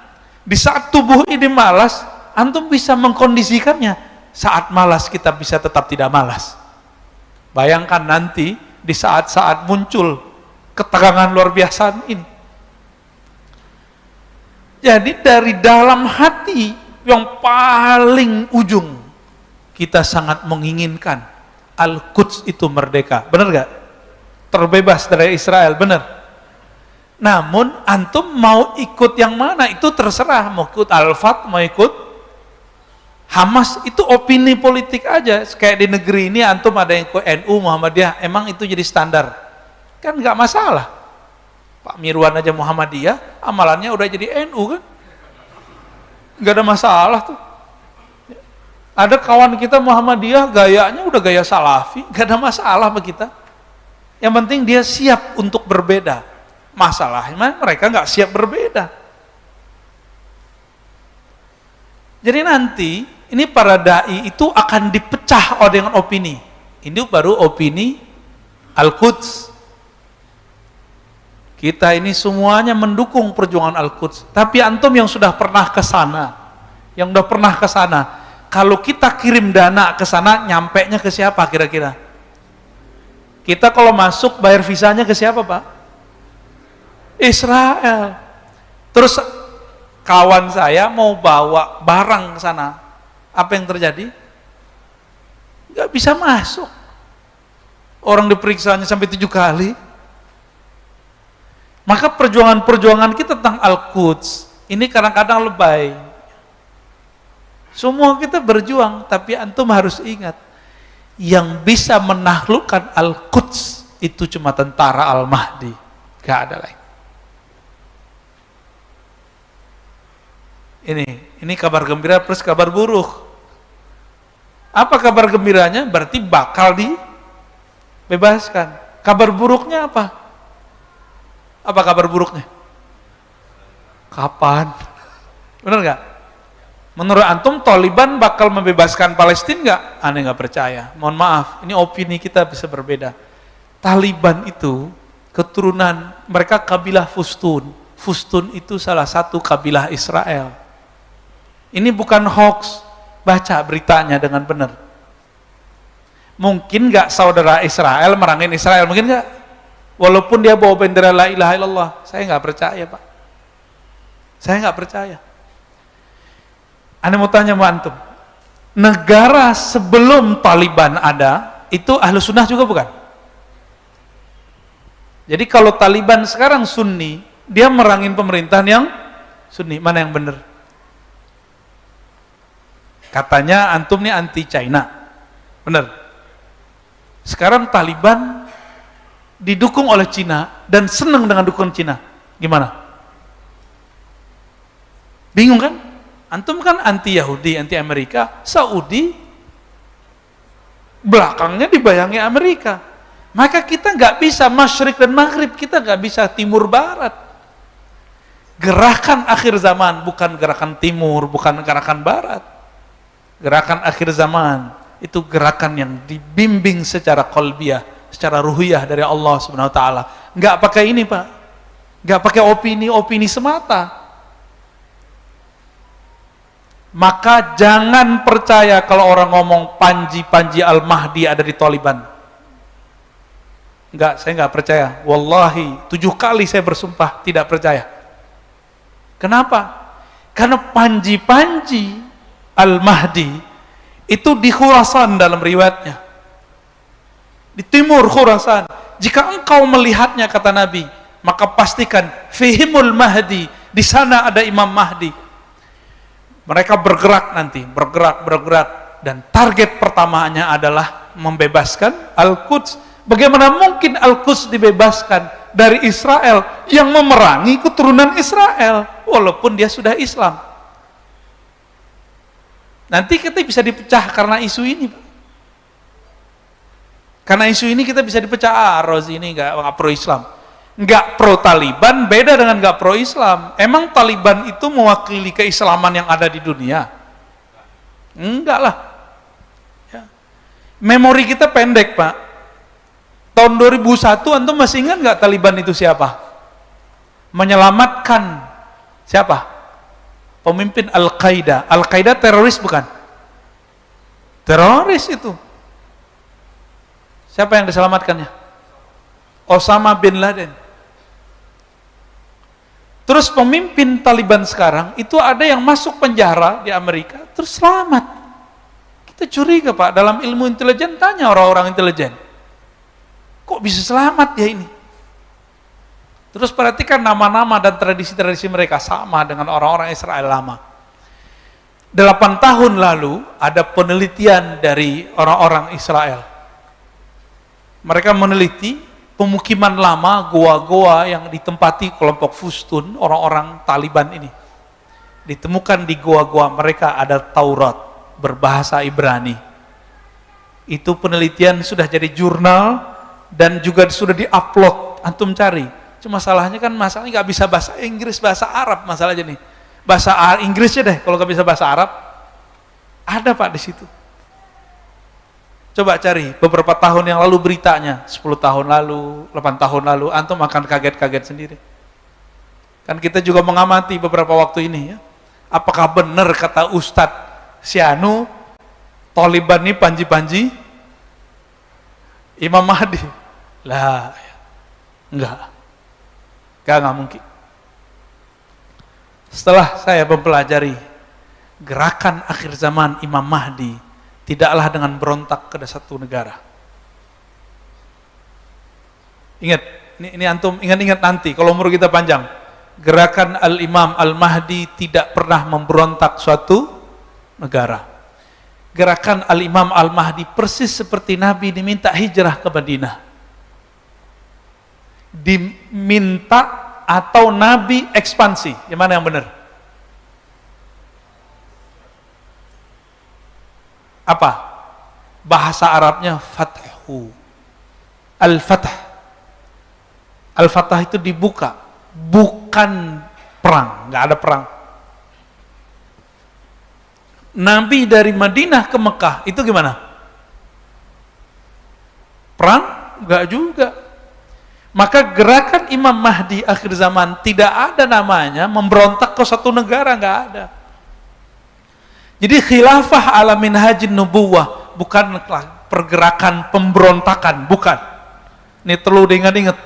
di saat tubuh ini malas, antum bisa mengkondisikannya. Saat malas kita bisa tetap tidak malas. Bayangkan nanti di saat-saat muncul ketegangan luar biasa ini. Jadi dari dalam hati yang paling ujung kita sangat menginginkan Al-Quds itu merdeka. Benar gak? Terbebas dari Israel, benar. Namun antum mau ikut yang mana itu terserah, mau ikut Al-Fat, mau ikut Hamas itu opini politik aja. Kayak di negeri ini antum ada yang ke NU, Muhammadiyah, emang itu jadi standar? Kan nggak masalah. Pak Mirwan aja Muhammadiyah, amalannya udah jadi NU kan? Nggak ada masalah tuh. Ada kawan kita Muhammadiyah, gayanya udah gaya salafi, nggak ada masalah bagi kita. Yang penting dia siap untuk berbeda. Masalahnya mereka nggak siap berbeda. Jadi nanti ini para dai itu akan dipecah dengan opini. Ini baru opini Al-Quds. Kita ini semuanya mendukung perjuangan Al-Quds. Tapi antum yang sudah pernah ke sana, kalau kita kirim dana ke sana, nyampenya ke siapa kira-kira? Kita kalau masuk bayar visanya ke siapa, Pak? Israel. Terus kawan saya mau bawa barang ke sana, apa yang terjadi? Gak bisa masuk. Orang diperiksanya sampai 7 kali. Maka perjuangan-perjuangan kita tentang Al-Quds ini kadang-kadang lebay. Semua kita berjuang, tapi antum harus ingat, yang bisa menaklukkan Al-Quds itu cuma tentara Al-Mahdi, gak ada lain. Ini kabar gembira plus kabar buruk. Apa kabar gembiranya? Berarti bakal dibebaskan. Kabar buruknya apa? Apa kabar buruknya? Kapan? Benar nggak? Menurut antum Taliban bakal membebaskan Palestina nggak? Aneh nggak percaya. Mohon maaf, ini opini kita bisa berbeda. Taliban itu keturunan mereka kabilah Fustun. Fustun itu salah satu kabilah Israel. Ini bukan hoax. Baca beritanya dengan benar. Mungkin nggak saudara Israel merangin Israel? Mungkin nggak? Walaupun dia bawa bendera la ilaha illallah, saya nggak percaya, Pak. Saya nggak percaya. Anda mau tanya sama antum, negara sebelum Taliban ada, itu Ahlus Sunnah juga bukan? Jadi kalau Taliban sekarang Sunni, dia merangin pemerintahan yang Sunni, mana yang benar? Katanya antum nih anti China, benar? Sekarang Taliban didukung oleh Cina dan senang dengan dukungan Cina, gimana? Bingung kan? Antum kan anti Yahudi, anti Amerika, Saudi belakangnya dibayangi Amerika. Maka kita nggak bisa masyrik dan maghrib, kita nggak bisa timur barat. Gerakan akhir zaman bukan gerakan timur, bukan gerakan barat. Gerakan akhir zaman itu gerakan yang dibimbing secara qalbiyah, secara ruhiyah dari Allah Subhanahu wa taala. Nggak pakai ini, Pak. Nggak pakai opini semata. Maka jangan percaya kalau orang ngomong Panji Al-Mahdi ada di Taliban. Enggak, saya enggak percaya. Wallahi, 7 kali saya bersumpah tidak percaya. Kenapa? Karena Panji Al-Mahdi itu di Khurasan dalam riwayatnya. Di timur Khurasan. Jika engkau melihatnya, kata Nabi, maka pastikan fihimul Mahdi, di sana ada Imam Mahdi. Mereka bergerak nanti, bergerak, dan target pertamanya adalah membebaskan Al-Quds. Bagaimana mungkin Al-Quds dibebaskan dari Israel yang memerangi keturunan Israel, walaupun dia sudah Islam? Nanti kita bisa dipecah karena isu ini, Pak. Karena isu ini kita bisa dipecah, Rozi ini nggak pro Islam. Nggak pro Taliban beda dengan nggak pro Islam. Emang Taliban itu mewakili keislaman yang ada di dunia? Enggak lah ya. Memori kita pendek, Pak. Tahun 2001 antum masih ingat nggak Taliban itu siapa? Menyelamatkan siapa? Pemimpin Al-Qaeda. Al-Qaeda teroris bukan? Teroris itu. Siapa yang diselamatkannya? Osama bin Laden. Terus pemimpin Taliban sekarang itu ada yang masuk penjara di Amerika terus selamat. Kita curiga, Pak, dalam ilmu intelijen, tanya orang-orang intelijen, kok bisa selamat ya ini? Terus perhatikan nama-nama dan tradisi-tradisi mereka sama dengan orang-orang Israel lama. tahun lalu ada penelitian dari orang-orang Israel. Mereka meneliti pemukiman lama, goa-goa yang ditempati kelompok Fustun, orang-orang Taliban ini. Ditemukan di goa-goa mereka ada Taurat berbahasa Ibrani. Itu penelitian sudah jadi jurnal dan juga sudah diupload, antum cari. Cuma masalahnya nggak bisa bahasa Inggris, bahasa Arab masalahnya nih. Bahasa Inggrisnya deh, kalau nggak bisa bahasa Arab, ada Pak di situ. Coba cari beberapa tahun yang lalu beritanya, 10 tahun lalu, 8 tahun lalu, antum akan kaget-kaget sendiri. Kan kita juga mengamati beberapa waktu ini ya. Apakah benar kata Ustadz Sianu, Taliban ini panji-panji Imam Mahdi? Lah, enggak mungkin. Setelah saya mempelajari gerakan akhir zaman Imam Mahdi, tidaklah dengan berontak ke satu negara. Ingat, ini antum ingat-ingat nanti kalau umur kita panjang. Gerakan Al-Imam Al-Mahdi tidak pernah memberontak suatu negara. Gerakan Al-Imam Al-Mahdi persis seperti Nabi diminta hijrah ke Madinah. Diminta atau Nabi ekspansi, yang mana yang benar? Apa? Bahasa Arabnya fathu. Al-Fath. Al-Fath itu dibuka, bukan perang, nggak ada perang. Nabi dari Madinah ke Mekah itu gimana? Perang? Nggak juga. Maka gerakan Imam Mahdi akhir zaman tidak ada namanya memberontak ke satu negara, nggak ada. Jadi khilafah ala minhajin nubuwah bukan pergerakan pemberontakan, bukan. Ini perlu diingat-ingat.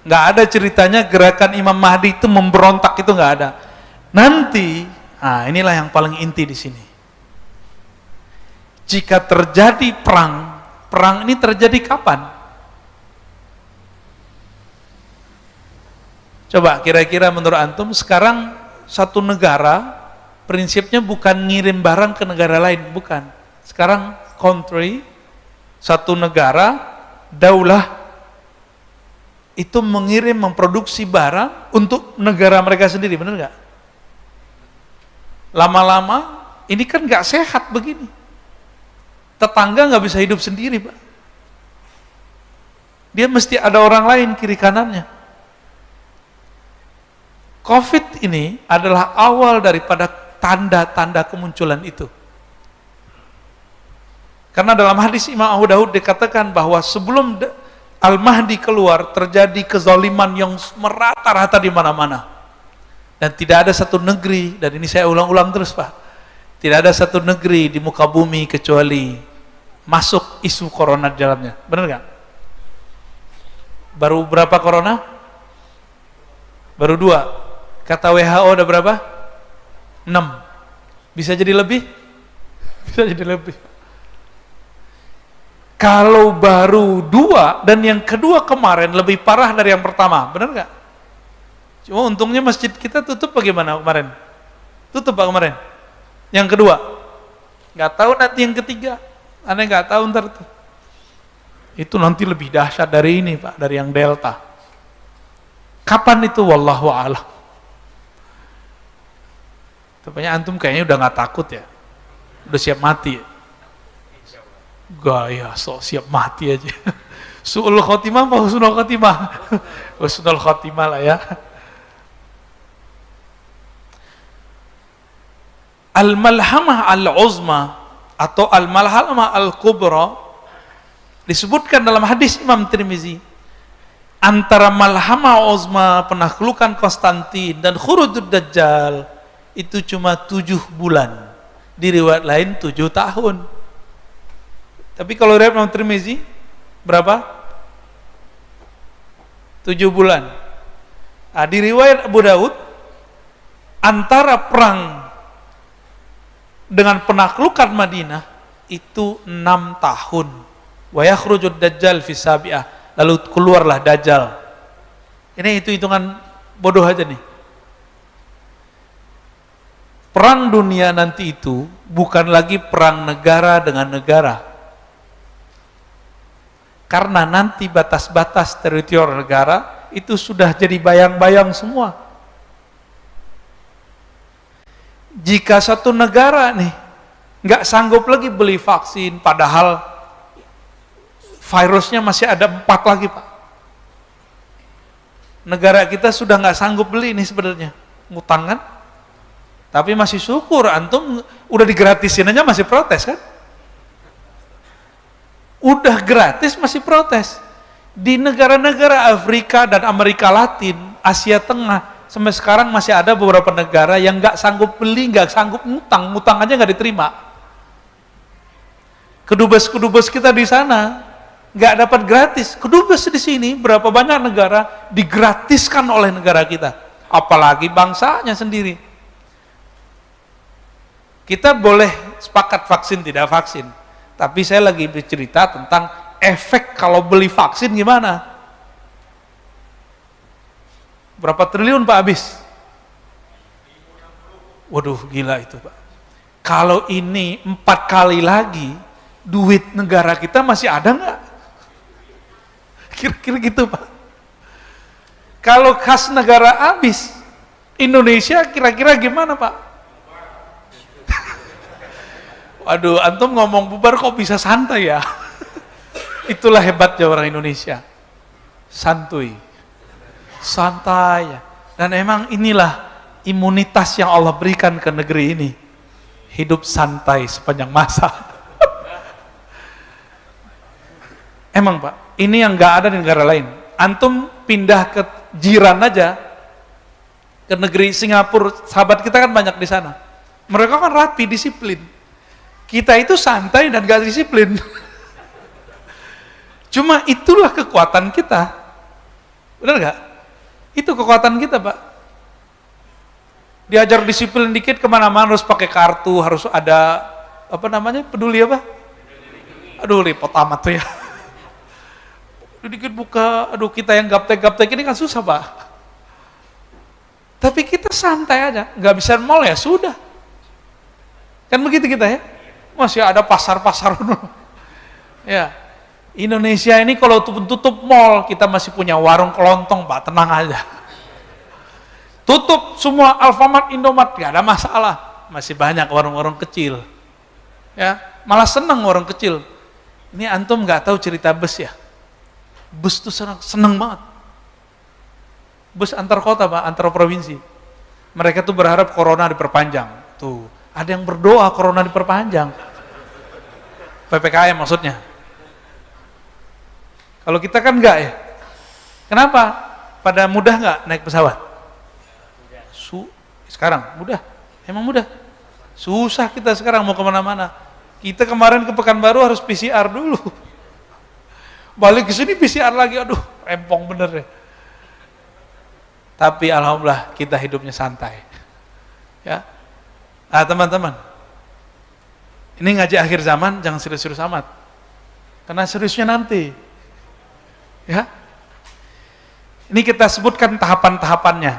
Nggak ada ceritanya gerakan Imam Mahdi itu memberontak, itu nggak ada. Nanti, inilah yang paling inti di sini. Jika terjadi perang ini terjadi kapan? Coba kira-kira menurut antum sekarang satu negara prinsipnya bukan ngirim barang ke negara lain, bukan. Sekarang country, satu negara, daulah itu mengirim, memproduksi barang untuk negara mereka sendiri, benar nggak? Lama-lama ini kan nggak sehat begini. Tetangga nggak bisa hidup sendiri, Pak. Dia mesti ada orang lain kiri kanannya. Covid ini adalah awal daripada tanda-tanda kemunculan itu. Karena dalam hadis Imam Abu Daud dikatakan bahwa sebelum Al-Mahdi keluar terjadi kezaliman yang merata-rata di mana-mana. Dan tidak ada satu negeri, dan ini saya ulang-ulang terus Pak, tidak ada satu negeri di muka bumi kecuali masuk isu corona di dalamnya. Benar nggak? Baru berapa corona? Baru 2. Kata WHO ada berapa? 6. Bisa jadi lebih? Bisa jadi lebih. Kalau baru 2 dan yang kedua kemarin lebih parah dari yang pertama, benar nggak? Cuma untungnya masjid kita tutup bagaimana kemarin? Tutup Pak kemarin. Yang kedua, nggak tahu nanti yang ketiga. Aneh nggak tahu ntar tuh. Itu nanti lebih dahsyat dari ini Pak, dari yang Delta. Kapan itu? Wallahu a'lam. Tepatnya antum kayaknya udah nggak takut ya, udah siap mati. Gaya sok siap mati aja. Su'ul khotimah apa husnul khotimah? Husnul khotimah lah ya. Al-malhamah al-uzma atau al-malhamah al-kubra disebutkan dalam hadis Imam Tirmizi, antara malhamah uzma, penaklukan Konstantin, dan khurujud Dajjal itu cuma 7 bulan. Di riwayat lain 7 tahun. Tapi kalau riwayat Imam Tirmizi berapa? 7 bulan. Di riwayat Abu Daud, antara perang dengan penaklukan Madinah itu 6 tahun. Wa yakhrujud Dajjal fi sabi'ah, lalu keluarlah Dajjal. Ini itu hitungan bodoh aja nih. perang dunia nanti itu bukan lagi perang negara dengan negara. Karena nanti batas-batas teritorial negara itu sudah jadi bayang-bayang semua. Jika satu negara nih nggak sanggup lagi beli vaksin, padahal virusnya masih ada 4 lagi, Pak. Negara kita sudah nggak sanggup beli ini sebenarnya, ngutang kan? Tapi masih syukur, antum udah digratisin aja masih protes kan? Udah gratis masih protes. Di negara-negara Afrika dan Amerika Latin, Asia Tengah, sampai sekarang masih ada beberapa negara yang nggak sanggup beli, nggak sanggup ngutang aja nggak diterima. Kedubes-kedubes kita di sana nggak dapat gratis. Kedubes di sini berapa banyak negara digratiskan oleh negara kita, apalagi bangsanya sendiri. Kita boleh sepakat vaksin tidak vaksin, tapi saya lagi bercerita tentang efek kalau beli vaksin gimana. Berapa triliun Pak habis? Waduh, gila itu Pak. Kalau ini 4 kali lagi, duit negara kita masih ada nggak? Kira-kira gitu Pak. Kalau kas negara habis, Indonesia kira-kira gimana Pak? Waduh, antum ngomong bubar kok bisa santai ya? Itulah hebatnya orang Indonesia. Santuy. Santai ya. Dan emang inilah imunitas yang Allah berikan ke negeri ini. Hidup santai sepanjang masa. Emang Pak, ini yang nggak ada di negara lain. Antum pindah ke jiran aja, ke negeri Singapura, sahabat kita kan banyak di sana. Mereka kan rapi, disiplin. Kita itu santai dan gak disiplin. Cuma itulah kekuatan kita. Benar gak? Itu kekuatan kita Pak. Diajar disiplin dikit kemana-mana harus pakai kartu, harus ada apa namanya, peduli apa? Aduh, repot amat tuh ya. Dikit buka, aduh kita yang gaptek-gaptek ini kan susah Pak. Tapi kita santai aja, nggak bisa mall ya sudah. Kan begitu kita ya. Masih ada pasar-pasar. Ya. Indonesia ini kalau tutup mall, kita masih punya warung kelontong Pak, tenang aja. Tutup semua Alfamart, Indomart, nggak ada masalah. Masih banyak warung-warung kecil. Ya, malah seneng warung kecil. Ini antum nggak tahu cerita bus ya. Bus tuh seneng banget. Bus antar kota Pak, antar provinsi. Mereka tuh berharap corona diperpanjang. Tuh, ada yang berdoa corona diperpanjang. PPKM maksudnya. Kalau kita kan enggak ya. Kenapa? Pada mudah enggak naik pesawat? Sekarang mudah. Emang mudah. Susah kita sekarang mau kemana-mana. Kita kemarin ke Pekanbaru harus PCR dulu. Balik ke sini PCR lagi. Aduh, rempong bener ya. Tapi alhamdulillah kita hidupnya santai. Ya. Nah, teman-teman. Ini ngaji akhir zaman, jangan serius-serius amat. Karena seriusnya nanti. Ya. Ini kita sebutkan tahapan-tahapannya.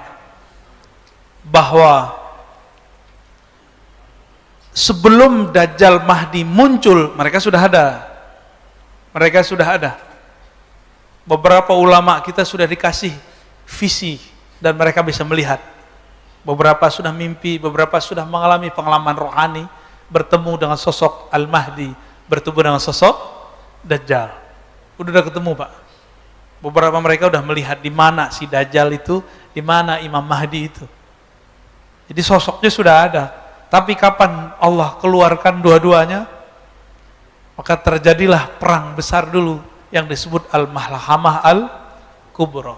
Bahwa sebelum Dajjal Mahdi muncul, mereka sudah ada. Mereka sudah ada. Beberapa ulama kita sudah dikasih visi dan mereka bisa melihat. Beberapa sudah mimpi, beberapa sudah mengalami pengalaman rohani, bertemu dengan sosok Al-Mahdi, bertemu dengan sosok Dajjal. Udah ketemu Pak. Beberapa mereka udah melihat di mana si Dajjal itu, di mana Imam Mahdi itu. Jadi sosoknya sudah ada. Tapi kapan Allah keluarkan dua-duanya? Maka terjadilah perang besar dulu yang disebut Al-Malhamah Al-Kubra.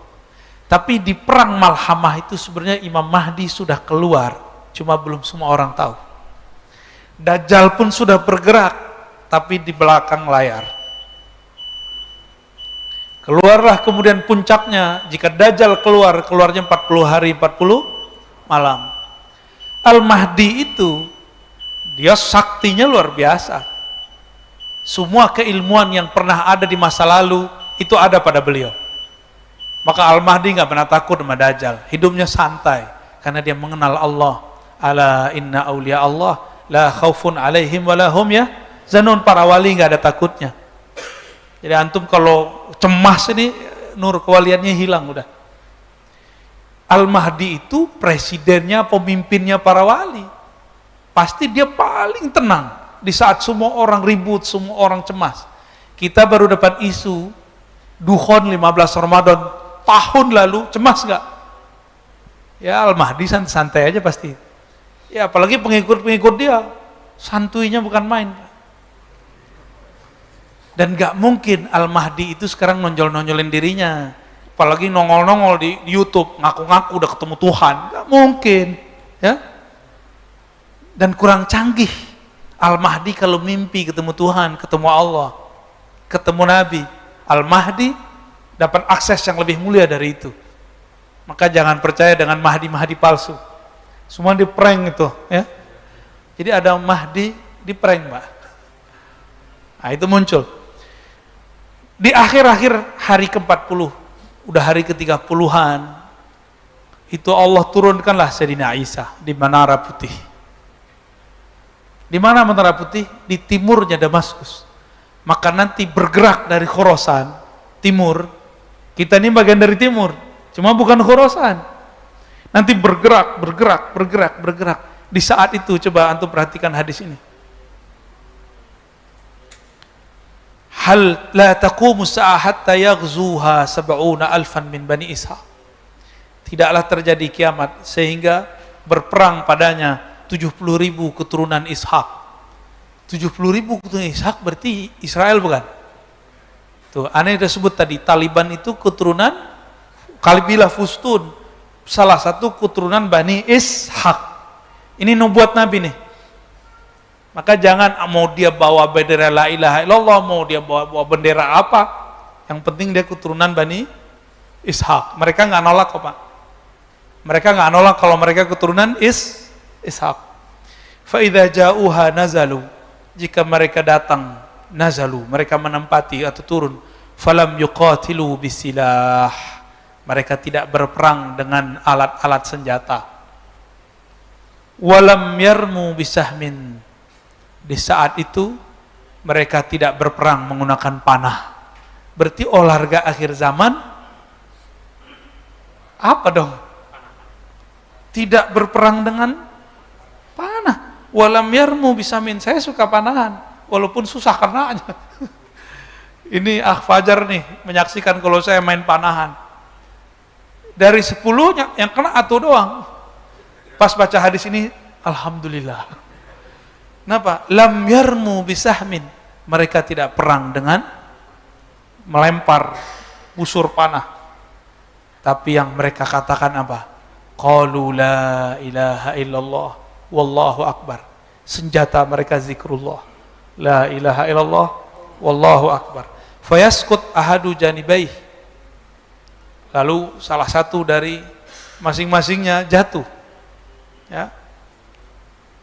Tapi di perang Malhamah itu sebenarnya Imam Mahdi sudah keluar, cuma belum semua orang tahu. Dajjal pun sudah bergerak, tapi di belakang layar. Keluarlah kemudian puncaknya, jika Dajjal keluarnya 40 hari, 40 malam. Al-Mahdi itu, dia saktinya luar biasa. Semua keilmuan yang pernah ada di masa lalu, itu ada pada beliau. Maka Al-Mahdi nggak pernah takut sama Dajjal, hidupnya santai, karena dia mengenal Allah. Ala inna awliya Allah la khaufun alaihim wa lahum yahzanun. Para wali nggak ada takutnya. Jadi antum kalau cemas ini nur kewaliannya hilang udah. Al-Mahdi itu presidennya, pemimpinnya para wali. Pasti dia paling tenang di saat semua orang ribut, semua orang cemas. Kita baru dapat isu Dukhon 15 Ramadan tahun lalu, cemas nggak? Ya Al-Mahdi santai aja pasti. Ya apalagi pengikut-pengikut dia, santuinya bukan main. Dan nggak mungkin Al-Mahdi itu sekarang nonjol-nonjolin dirinya, apalagi nongol-nongol di YouTube ngaku-ngaku udah ketemu Tuhan, nggak mungkin, ya. Dan kurang canggih Al-Mahdi kalau mimpi ketemu Tuhan, ketemu Allah, ketemu Nabi. Al-Mahdi dapat akses yang lebih mulia dari itu. Maka jangan percaya dengan Mahdi-Mahdi palsu. Semua di prank itu, ya. Jadi ada Mahdi di prank, Mbak. Nah, itu muncul di akhir-akhir hari ke-40, udah hari ke-30-an, itu Allah turunkanlah Sayyidina Isa di Menara Putih. Di mana Menara Putih? Di timurnya Damaskus. Maka nanti bergerak dari Khorasan, timur. Kita ini bagian dari timur, cuma bukan Khorasan. Nanti bergerak. Di saat itu coba antum perhatikan hadis ini. Hal la taqumu sa'ah hatta yaghzuha 70,000 min Bani Ishaq. Tidaklah terjadi kiamat sehingga berperang padanya 70.000 keturunan Ishaq. 70.000 keturunan Ishaq berarti Israel bukan? Tuh, aneh disebut tadi Taliban itu keturunan Kabilah Fustun, salah satu keturunan Bani Ishaq. Ini nubuat Nabi nih. Maka jangan mau dia bawa bendera la ilaha illallah, mau dia bawa bendera apa, yang penting dia keturunan Bani Ishaq. Mereka nggak nolak kok Pak. Mereka nggak nolak kalau mereka keturunan Ishaq. Fa idza ja'uha nazalu, jika mereka datang nazalu, mereka menempati atau turun, falam yuqatilu bisilah, mereka tidak berperang dengan alat-alat senjata. Walam yarmu bisahmin, di saat itu mereka tidak berperang menggunakan panah. Berarti olahraga akhir zaman apa dong? Tidak berperang dengan panah. Walam yarmu bisahmin, saya suka panahan walaupun susah karenanya. Ini Fajar nih menyaksikan kalau saya main panahan. Dari 10 yang kena atuh doang. Pas baca hadis ini, alhamdulillah. Kenapa? Lam yarmu bisahmin, mereka tidak perang dengan melempar busur panah. Tapi yang mereka katakan apa? Qalu la ilaha illallah wallahu akbar. Senjata mereka zikrullah. La ilaha illallah wallahu akbar. Fayaskut ahadu janibaih. Lalu salah satu dari masing-masingnya jatuh. Ya.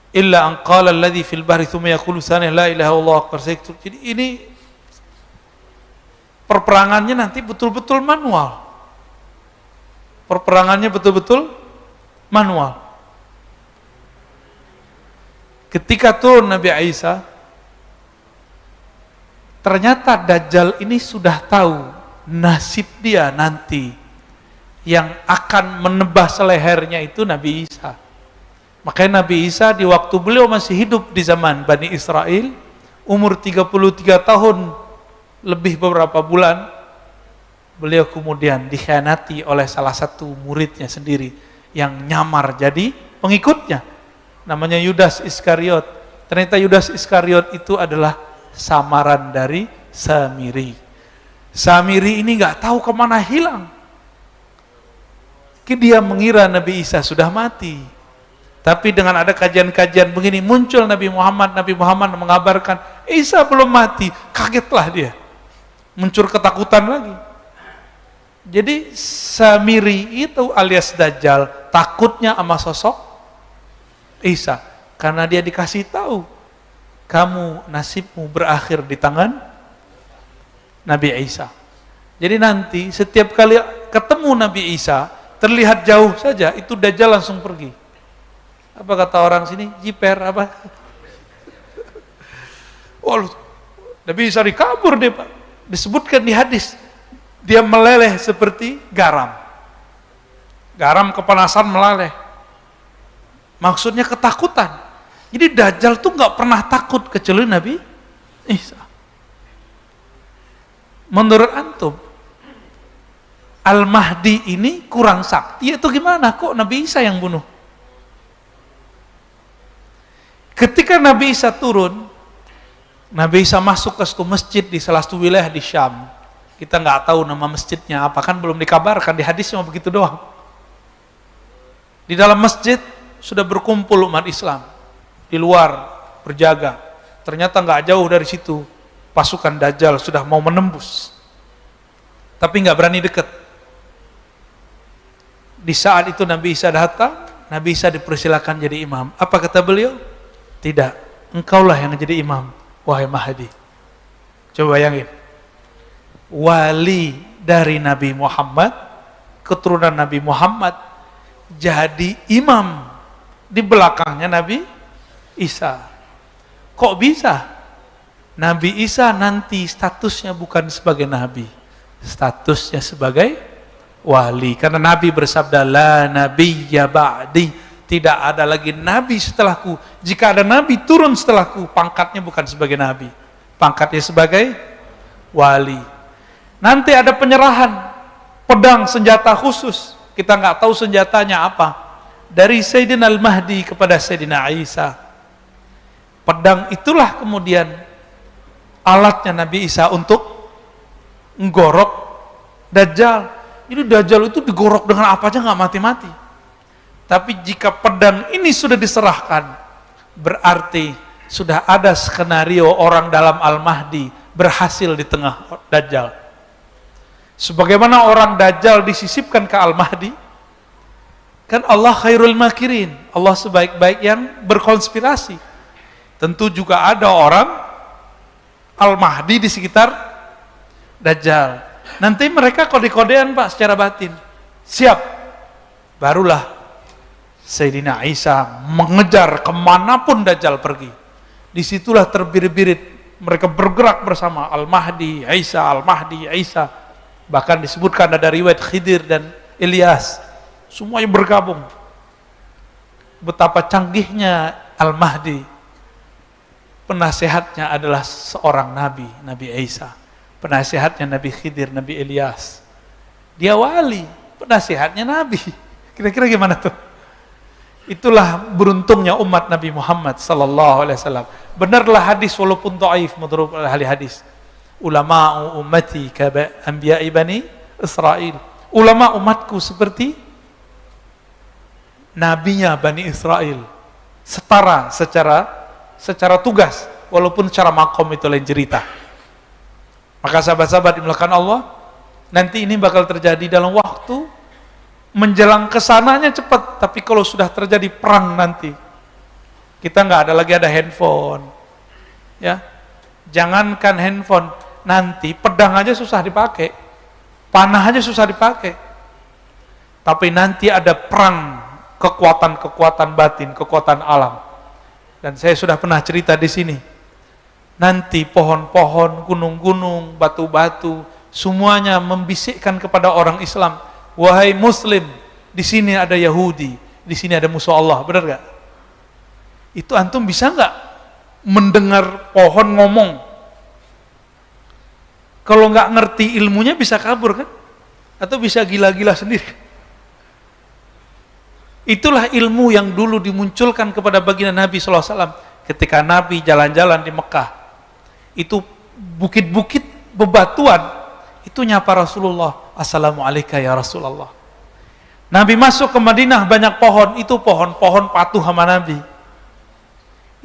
Illa an qala alladhi fil bahri thumma yaqulu tsani la ilaha illallah akbar. Jadi ini perperangannya nanti betul-betul manual. Perperangannya betul-betul manual. Ketika turun Nabi Isa, ternyata Dajjal ini sudah tahu nasib dia nanti. Yang akan menebas lehernya itu Nabi Isa. Makanya Nabi Isa di waktu beliau masih hidup di zaman Bani Israel, umur 33 tahun lebih beberapa bulan, beliau kemudian dikhianati oleh salah satu muridnya sendiri yang nyamar jadi pengikutnya. Namanya Yudas Iskariot. Ternyata Yudas Iskariot itu adalah samaran dari Samiri. Samiri ini nggak tahu kemana hilang. Dia mengira Nabi Isa sudah mati. Tapi dengan ada kajian-kajian begini, muncul Nabi Muhammad mengabarkan Isa belum mati. Kagetlah dia, muncul ketakutan lagi. Jadi Samiri itu alias Dajjal takutnya sama sosok Isa, karena dia dikasih tahu, kamu nasibmu berakhir di tangan Nabi Isa. Jadi nanti setiap kali ketemu Nabi Isa, terlihat jauh saja, itu Dajjal langsung pergi. Apa kata orang sini? Jiper apa? Oh, Nabi Isa dikabur deh Pak. Disebutkan di hadis, dia meleleh seperti garam. Garam kepanasan meleleh. Maksudnya ketakutan. Jadi Dajjal tuh nggak pernah takut kecuali Nabi Isa. Menurut antum, Al-Mahdi ini kurang sakti atau gimana? Kok Nabi Isa yang bunuh? Ketika Nabi Isa turun, Nabi Isa masuk ke satu masjid di salah satu wilayah di Syam. Kita nggak tahu nama masjidnya apa, kan belum dikabarkan, di hadis cuma begitu doang. Di dalam masjid sudah berkumpul umat Islam, di luar berjaga. Ternyata nggak jauh dari situ pasukan Dajjal sudah mau menembus, tapi nggak berani dekat. Di saat itu Nabi Isa datang, Nabi Isa dipersilakan jadi imam. Apa kata beliau? Tidak, engkaulah yang jadi imam, wahai Mahdi. Coba bayangin, wali dari Nabi Muhammad, keturunan Nabi Muhammad, jadi imam di belakangnya Nabi Isa. Kok bisa? Nabi Isa nanti statusnya bukan sebagai nabi, statusnya sebagai wali. Karena Nabi bersabda, la nabiyya ba'di, tidak ada lagi nabi setelahku. Jika ada nabi turun setelahku, pangkatnya bukan sebagai nabi, pangkatnya sebagai wali. Nanti ada penyerahan pedang senjata khusus, kita nggak tahu senjatanya apa, dari Sayyidina Al-Mahdi kepada Sayyidina Isa. Pedang itulah kemudian alatnya Nabi Isa untuk menggorok Dajjal. Ini Dajjal itu digorok dengan apa aja nggak mati-mati. Tapi jika pedang ini sudah diserahkan, berarti sudah ada skenario orang dalam Al-Mahdi berhasil di tengah Dajjal. Sebagaimana orang Dajjal disisipkan ke Al-Mahdi, kan Allah khairul makirin, Allah sebaik-baik yang berkonspirasi. Tentu juga ada orang Al-Mahdi di sekitar Dajjal. Nanti mereka kode-kodean Pak secara batin. Siap. Barulah Sayyidina Isa mengejar kemanapun Dajjal pergi. Disitulah terbirit-birit mereka bergerak bersama, Al-Mahdi, Isa, Al-Mahdi, Isa. Bahkan disebutkan ada riwayat Khidir dan Ilyas, semuanya bergabung. Betapa canggihnya Al-Mahdi. Penasehatnya adalah seorang nabi, Nabi Isa. Penasehatnya Nabi Khidir, Nabi Ilyas. Dia wali, penasehatnya nabi. Kira-kira gimana tuh? Itulah beruntungnya umat Nabi Muhammad sallallahu alaihi wasallam. Benarlah hadis walaupun dhaif menurut ahli hadis. Ulama ummati ka anbiya bani Israel. Ulama umatku seperti nabinya Bani Israel. Setara secara tugas, walaupun secara makom itu lain cerita. Maka sahabat-sahabat dimulakan Allah, nanti ini bakal terjadi dalam waktu menjelang kesananya cepat, tapi kalau sudah terjadi perang nanti, kita nggak ada lagi ada handphone, ya. Jangankan handphone, nanti pedang aja susah dipakai, panah aja susah dipakai. Tapi nanti ada perang kekuatan-kekuatan batin, kekuatan alam. Dan saya sudah pernah cerita di sini. Nanti pohon-pohon, gunung-gunung, batu-batu, semuanya membisikkan kepada orang Islam, wahai Muslim, di sini ada Yahudi, di sini ada musuh Allah, benar gak? Itu antum bisa nggak mendengar pohon ngomong? Kalau nggak ngerti ilmunya bisa kabur kan? Atau bisa gila-gila sendiri. Itulah ilmu yang dulu dimunculkan kepada baginda Nabi SAW ketika Nabi jalan-jalan di Mekah. Itu bukit-bukit bebatuan, itu nyapa Rasulullah, Assalamualaikum ya Rasulullah. Nabi masuk ke Madinah banyak pohon, itu pohon-pohon patuh sama Nabi.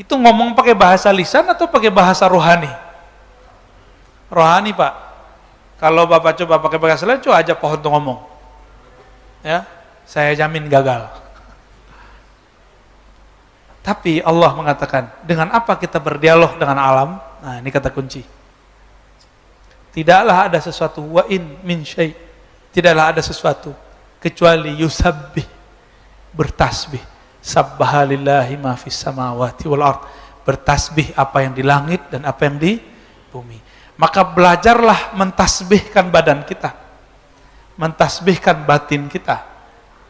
Itu ngomong pakai bahasa lisan atau pakai bahasa rohani? Rohani Pak. Kalau Bapak coba pakai bahasa lisan, coba aja pohon tuh ngomong. Ya, saya jamin gagal. Tapi Allah mengatakan, dengan apa kita berdialog dengan alam? Nah, ini kata kunci. Tidaklah ada sesuatu, wa in min syai', tidaklah ada sesuatu kecuali yusabbih, bertasbih. Sabbahalillahi ma fis samawati wal ard. Bertasbih apa yang di langit dan apa yang di bumi. Maka belajarlah mentasbihkan badan kita, mentasbihkan batin kita.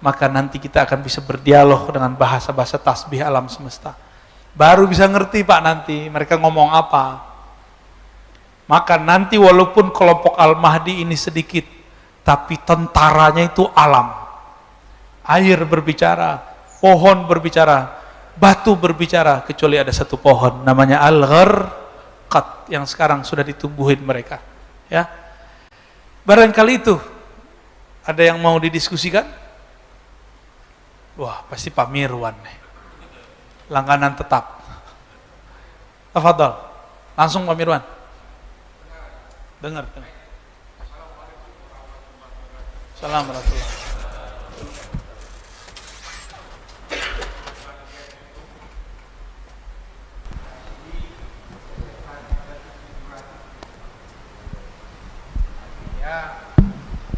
Maka nanti kita akan bisa berdialog dengan bahasa-bahasa tasbih alam semesta. Baru bisa ngerti Pak nanti mereka ngomong apa. Maka nanti walaupun kelompok Al-Mahdi ini sedikit, tapi tentaranya itu alam. Air berbicara, pohon berbicara, batu berbicara, kecuali ada satu pohon namanya Al-Gharqad yang sekarang sudah ditumbuhin mereka. Ya, barangkali itu ada yang mau didiskusikan. Wah, pasti Pak Mirwan nih, langganan tetap. Tafadhol, langsung Pak Mirwan. Dengar. Assalamualaikum warahmatullahi wabarakatuh.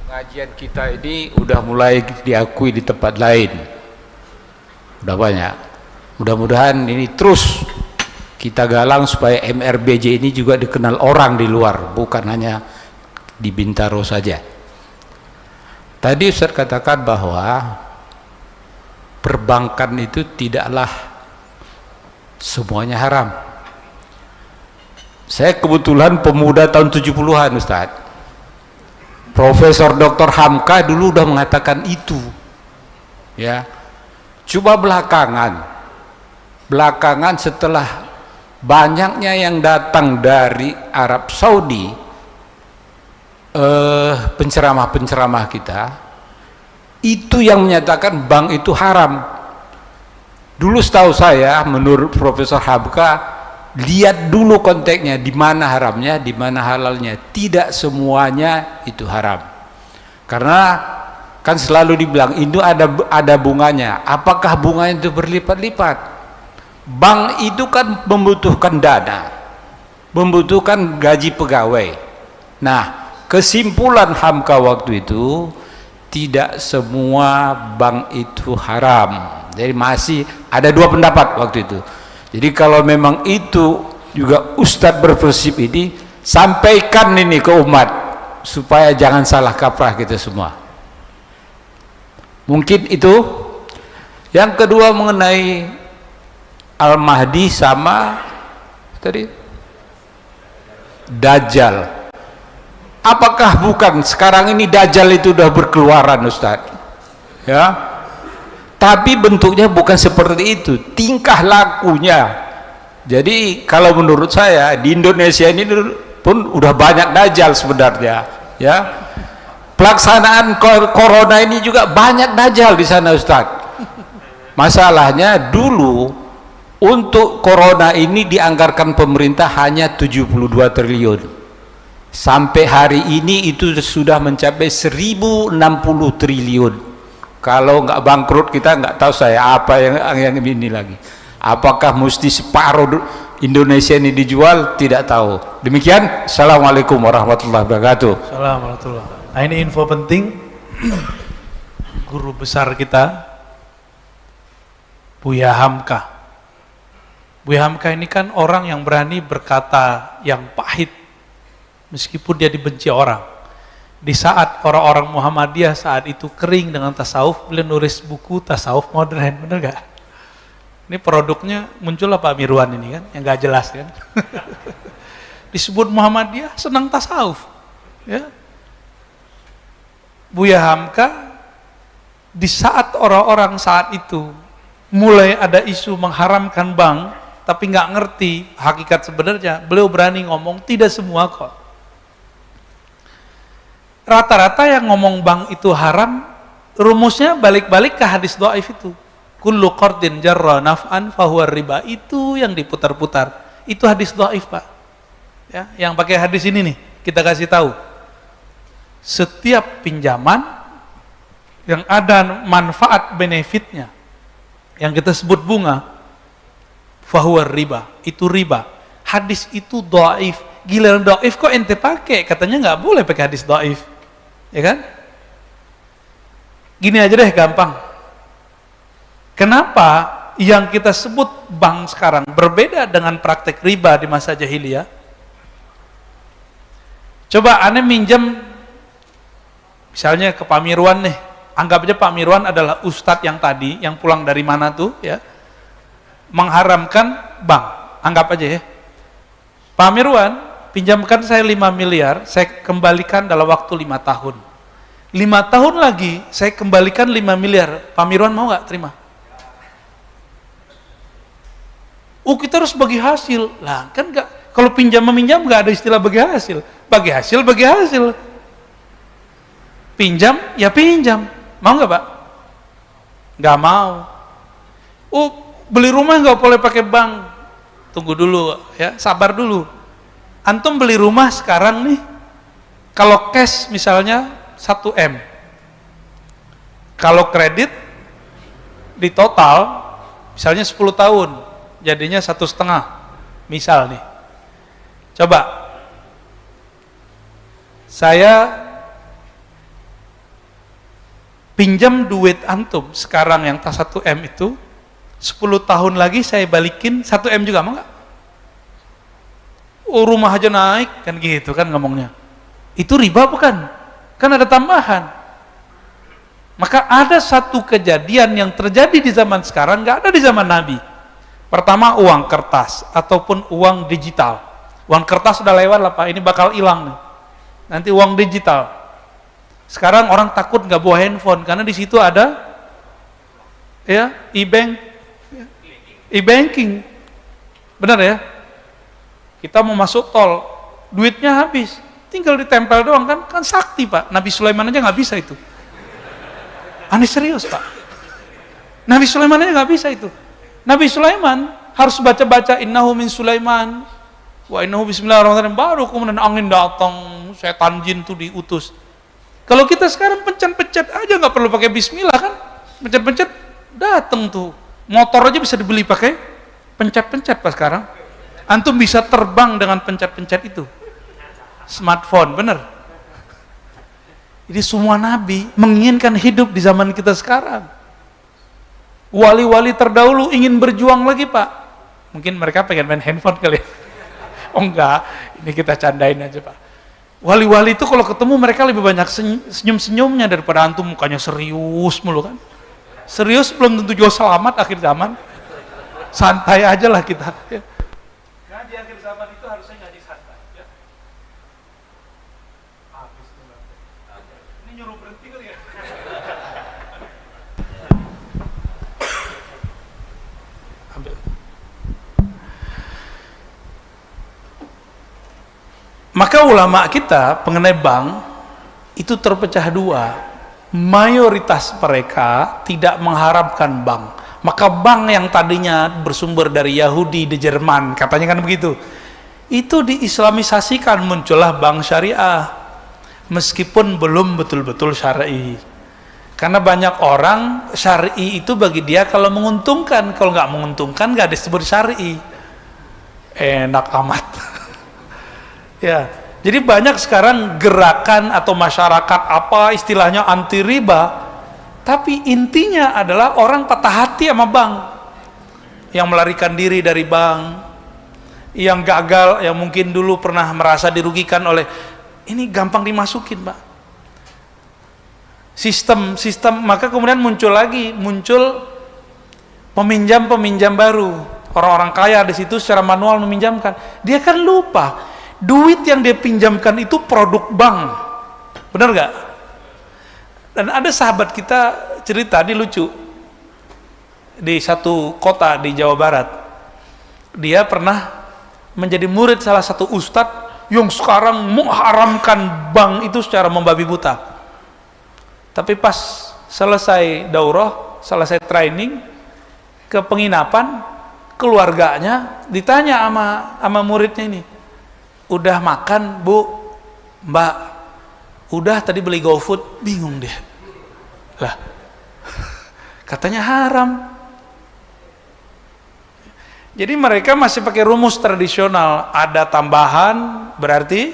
Pengajian kita ini udah mulai diakui di tempat lain, udah banyak. Mudah-mudahan ini terus kita galang supaya MRBJ ini juga dikenal orang di luar, bukan hanya di Bintaro saja. Tadi Ustaz katakan bahwa perbankan itu tidaklah semuanya haram. Saya kebetulan pemuda tahun 70-an Ustaz. Profesor Dr. Hamka dulu udah mengatakan itu, ya. Coba belakangan setelah banyaknya yang datang dari Arab Saudi, penceramah-penceramah kita, itu yang menyatakan bank itu haram. Dulu setahu saya, menurut Profesor Hamka, lihat dulu konteksnya, di mana haramnya, di mana halalnya. Tidak semuanya itu haram. Karena kan selalu dibilang itu ada bunganya. Apakah bunganya itu berlipat-lipat? Bank itu kan membutuhkan dana, membutuhkan gaji pegawai. Nah, kesimpulan Hamka waktu itu, tidak semua bank itu haram. Jadi masih ada dua pendapat waktu itu. Jadi kalau memang itu juga Ustadz berprinsip ini, sampaikan ini ke umat supaya jangan salah kaprah kita semua. Mungkin itu. Yang kedua mengenai Al-Mahdi sama tadi Dajjal. Apakah bukan sekarang ini Dajjal itu udah berkeluaran Ustadz? Ya. Tapi bentuknya bukan seperti itu, tingkah lakunya. Jadi kalau menurut saya di Indonesia ini pun udah banyak dajjal sebenarnya, ya. Pelaksanaan corona ini juga banyak dajjal di sana Ustaz. Masalahnya dulu untuk corona ini dianggarkan pemerintah hanya 72 triliun. Sampai hari ini itu sudah mencapai 1060 triliun. Kalau nggak bangkrut kita nggak tahu saya apa yang ini lagi. Apakah mesti separuh Indonesia ini dijual? Tidak tahu. Demikian. Assalamualaikum warahmatullahi wabarakatuh. Assalamualaikum. Nah, ini info penting. Guru besar kita Buya Hamka. Buya Hamka ini kan orang yang berani berkata yang pahit meskipun dia dibenci orang. Di saat orang-orang Muhammadiyah saat itu kering dengan tasawuf, beliau nulis buku tasawuf modern, bener gak? Ini produknya muncul Pak Mirwan ini kan, yang gak jelas kan? Disebut Muhammadiyah senang tasawuf, ya. Buya Hamka di saat orang-orang saat itu mulai ada isu mengharamkan bank, tapi nggak ngerti hakikat sebenarnya, beliau berani ngomong tidak semua kok. Rata-rata yang ngomong bank itu haram, rumusnya balik-balik ke hadis dhaif itu. Kullu qardin jarra naf'an fahuwa riba. Itu yang diputar-putar. Itu hadis dhaif, Pak. Ya, yang pakai hadis ini nih, kita kasih tahu. Setiap pinjaman yang ada manfaat benefitnya, yang kita sebut bunga, fahuwa riba. Itu riba. Hadis itu dhaif. Giliran dhaif kok ente pakai? Katanya nggak boleh pakai hadis dhaif. Ya kan? Gini aja deh gampang. Kenapa yang kita sebut bank sekarang berbeda dengan praktek riba di masa jahiliyah? Coba aneh minjem misalnya ke Pak Mirwan nih, anggap aja Pak Mirwan adalah ustadz yang tadi, yang pulang dari mana tuh ya, mengharamkan bank, anggap aja ya, Pak Mirwan pinjamkan saya 5 miliar, saya kembalikan dalam waktu 5 tahun. 5 tahun lagi saya kembalikan 5 miliar, Pak Mirwan mau nggak terima? Kita harus bagi hasil lah, kan nggak, kalau pinjam meminjam nggak ada istilah bagi hasil, bagi hasil, pinjam ya pinjam, mau nggak Pak? Nggak mau. Beli rumah nggak boleh pakai bank, tunggu dulu ya, sabar dulu. Antum beli rumah sekarang nih, kalau cash misalnya 1 M, kalau kredit di total misalnya 10 tahun jadinya 1,5 misal nih. Coba saya pinjam duit antum sekarang yang tas 1 M itu, 10 tahun lagi saya balikin 1 M juga, mau nggak? Rumah aja naik kan gitu kan ngomongnya. Itu riba bukan? Kan ada tambahan. Maka ada satu kejadian yang terjadi di zaman sekarang nggak ada di zaman Nabi. Pertama, uang kertas ataupun uang digital. Uang kertas sudah lewat lah Pak, ini bakal hilang nih. Nanti uang digital. Sekarang orang takut nggak bawa handphone karena di situ ada ya e-banking. Benar ya? Kita mau masuk tol, duitnya habis, tinggal ditempel doang kan sakti Pak. Nabi Sulaiman aja nggak bisa itu. Aneh serius Pak. Nabi Sulaiman aja nggak bisa itu. Nabi Sulaiman harus baca-baca innahu min Sulaiman wa innahu bismillahirrahmanirrahim, baru kemudian angin datang, setan jin tuh diutus. Kalau kita sekarang pencet-pencet aja nggak perlu pakai bismillah kan, pencet-pencet datang tuh. Motor aja bisa dibeli pakai pencet-pencet Pak sekarang. Antum bisa terbang dengan pencet-pencet itu. Smartphone, bener. Jadi semua nabi menginginkan hidup di zaman kita sekarang. Wali-wali terdahulu ingin berjuang lagi Pak. Mungkin mereka pengen main handphone kali ya. Oh enggak, ini kita candain aja Pak. Wali-wali itu kalau ketemu mereka lebih banyak senyum-senyumnya daripada antum mukanya serius mulu kan. Serius belum tentu juga selamat akhir zaman. Santai aja lah kita. Nah, di akhir zaman itu harusnya ngaji santai. Ya. Ini nyuruh berhenti kali ya. Ambil. Maka ulama kita mengenai bank itu terpecah dua. Mayoritas mereka tidak mengharapkan bank. Maka bank yang tadinya bersumber dari Yahudi di Jerman, katanya kan begitu, itu diislamisasikan, muncullah bank syariah, meskipun belum betul-betul syar'i. Karena banyak orang syar'i itu bagi dia kalau menguntungkan, kalau nggak menguntungkan nggak disebut syar'i. Enak amat. Ya, jadi banyak sekarang gerakan atau masyarakat apa istilahnya anti riba. Tapi intinya adalah orang patah hati sama bank, yang melarikan diri dari bank, yang gagal, yang mungkin dulu pernah merasa dirugikan oleh ini, gampang dimasukin Pak. Sistem, maka kemudian muncul peminjam baru, orang-orang kaya di situ secara manual meminjamkan. Dia kan lupa duit yang dia pinjamkan itu produk bank, benar nggak? Dan ada sahabat kita cerita, ini lucu, di satu kota di Jawa Barat, dia pernah menjadi murid salah satu ustadz yang sekarang mengharamkan bank itu secara membabi buta. Tapi pas selesai daurah, selesai training, ke penginapan, keluarganya ditanya sama muridnya ini, udah makan Bu? Mbak udah, tadi beli GoFood. Bingung dia lah, katanya haram. Jadi mereka masih pakai rumus tradisional, ada tambahan berarti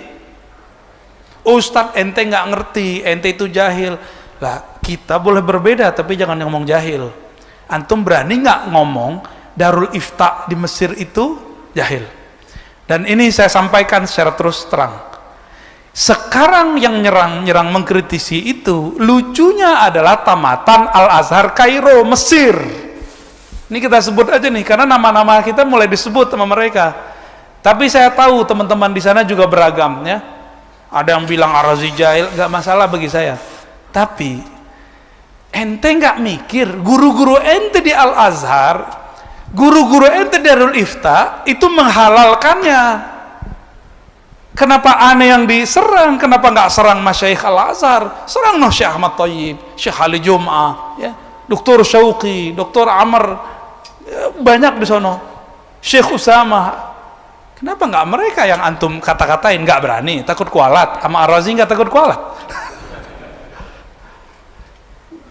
Ustadz ente nggak ngerti, ente itu jahil lah. Kita boleh berbeda tapi jangan ngomong jahil. Antum berani nggak ngomong Darul Ifta di Mesir itu jahil? Dan ini saya sampaikan secara terus terang. Sekarang yang nyerang mengkritisi itu, lucunya adalah tamatan Al-Azhar Kairo, Mesir. Ini kita sebut aja nih, karena nama-nama kita mulai disebut sama mereka. Tapi saya tahu teman-teman di sana juga beragam, ya. Ada yang bilang Ar-Razi jahil, nggak masalah bagi saya. Tapi ente nggak mikir, guru-guru ente di Al-Azhar, guru-guru ente di Darul Ifta itu menghalalkannya. Kenapa aneh yang diserang? Kenapa nggak serang Masyaikh Al-Azhar? Serang no Syekh Ahmad Thayyib, Syekh Ali Jum'ah, ya, Dr. Syauqi, Dr. Amr, ya, banyak di sono, Syekh Usama. Kenapa nggak mereka yang antum kata-katain? Nggak berani, takut kualat. Sama Ar-Razi nggak takut kualat.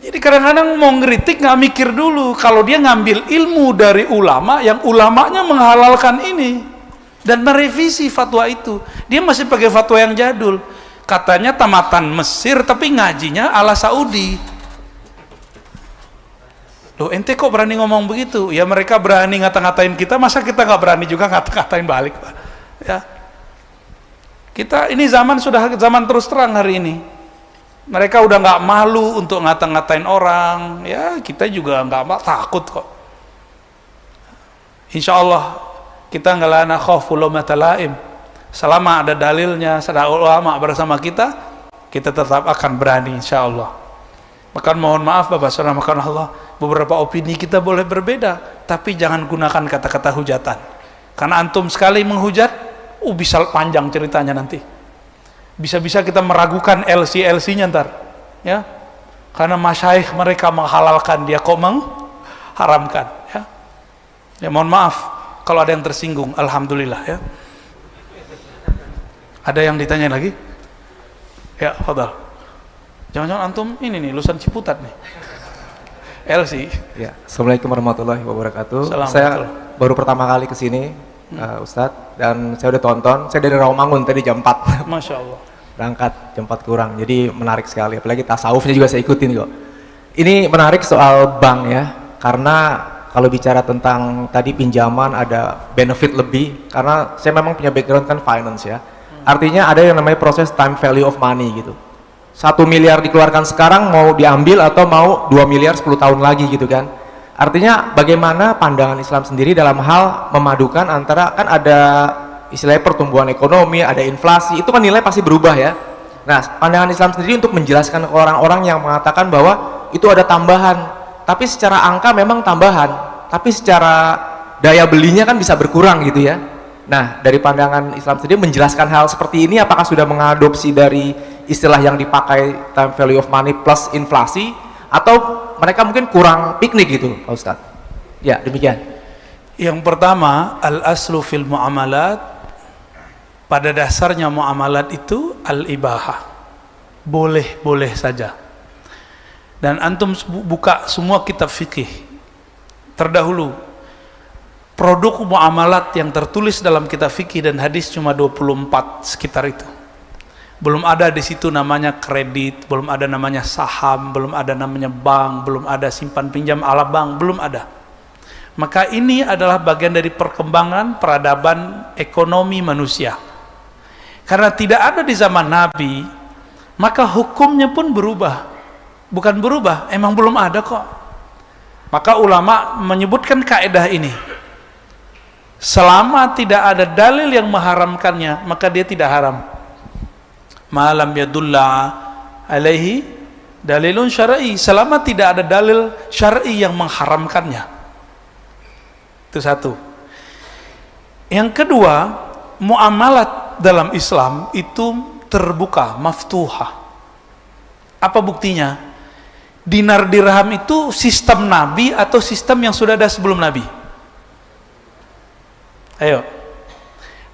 Jadi kadang-kadang mau ngeritik nggak mikir dulu, kalau dia ngambil ilmu dari ulama yang ulamanya menghalalkan ini dan merevisi fatwa itu. Dia masih pakai fatwa yang jadul, katanya tamatan Mesir tapi ngajinya ala Saudi. Loh, ente kok berani ngomong begitu? Ya mereka berani ngata-ngatain kita, masa kita nggak berani juga ngata-ngatain balik, Pak? Ya, kita ini sudah zaman terus terang hari ini. Mereka udah nggak malu untuk ngata-ngatain orang, ya kita juga nggak takut kok. Insya Allah kita nggak lana khawfu laumata laim. Selama ada dalilnya, ada ulama bersama kita tetap akan berani insya Allah. Bahkan mohon maaf Bapak Saudara, Allah, beberapa opini kita boleh berbeda, tapi jangan gunakan kata-kata hujatan. Karena antum sekali menghujat, bisa panjang ceritanya nanti. Bisa-bisa kita meragukan LC-nya ntar, ya, karena masyaikh mereka menghalalkan, dia kok mengharamkan, ya. Ya mohon maaf kalau ada yang tersinggung, alhamdulillah, ya. Ada yang ditanya lagi? Ya, fadal. Jangan-jangan antum ini nih lulusan Ciputat nih. LC. Ya, Assalamualaikum warahmatullahi wabarakatuh. Saya baru pertama kali kesini, Ustadz, dan saya udah tonton. Saya dari Rawamangun tadi jam 4. Masya Allah. Berangkat jam 4 kurang, jadi menarik sekali. Apalagi tasawufnya juga saya ikutin kok. Ini menarik soal bank ya, karena kalau bicara tentang tadi pinjaman ada benefit lebih, karena saya memang punya background kan finance ya. Artinya ada yang namanya proses time value of money gitu. 1 miliar dikeluarkan sekarang mau diambil atau mau 2 miliar 10 tahun lagi gitu kan. Artinya bagaimana pandangan Islam sendiri dalam hal memadukan antara, kan ada istilahnya pertumbuhan ekonomi, ada inflasi, itu kan nilai pasti berubah ya. Nah, pandangan Islam sendiri untuk menjelaskan ke orang-orang yang mengatakan bahwa itu ada tambahan, tapi secara angka memang tambahan, tapi secara daya belinya kan bisa berkurang gitu ya. Nah, dari pandangan Islam sendiri menjelaskan hal seperti ini, apakah sudah mengadopsi dari istilah yang dipakai time value of money plus inflasi, atau mereka mungkin kurang piknik gitu, Pak Ustadz? Ya, demikian. Yang pertama, al-aslu fil muamalat, pada dasarnya muamalat itu al-ibahah, boleh-boleh saja. Dan antum buka semua kitab fikih terdahulu, produk muamalat yang tertulis dalam kitab fikih dan hadis cuma 24 sekitar itu. Belum ada di situ namanya kredit, belum ada namanya saham, belum ada namanya bank, belum ada simpan pinjam ala bank, belum ada. Maka ini adalah bagian dari perkembangan peradaban ekonomi manusia. Karena tidak ada di zaman Nabi, maka hukumnya pun berubah. Bukan berubah, emang belum ada kok. Maka ulama menyebutkan kaidah ini. Selama tidak ada dalil yang mengharamkannya, maka dia tidak haram. Malam yadulla alaihi dalilun syar'i, selama tidak ada dalil syar'i yang mengharamkannya. Itu satu. Yang kedua, muamalat dalam Islam itu terbuka, maftuhah. Apa buktinya? Dinar dirham itu sistem Nabi atau sistem yang sudah ada sebelum Nabi? Ayo.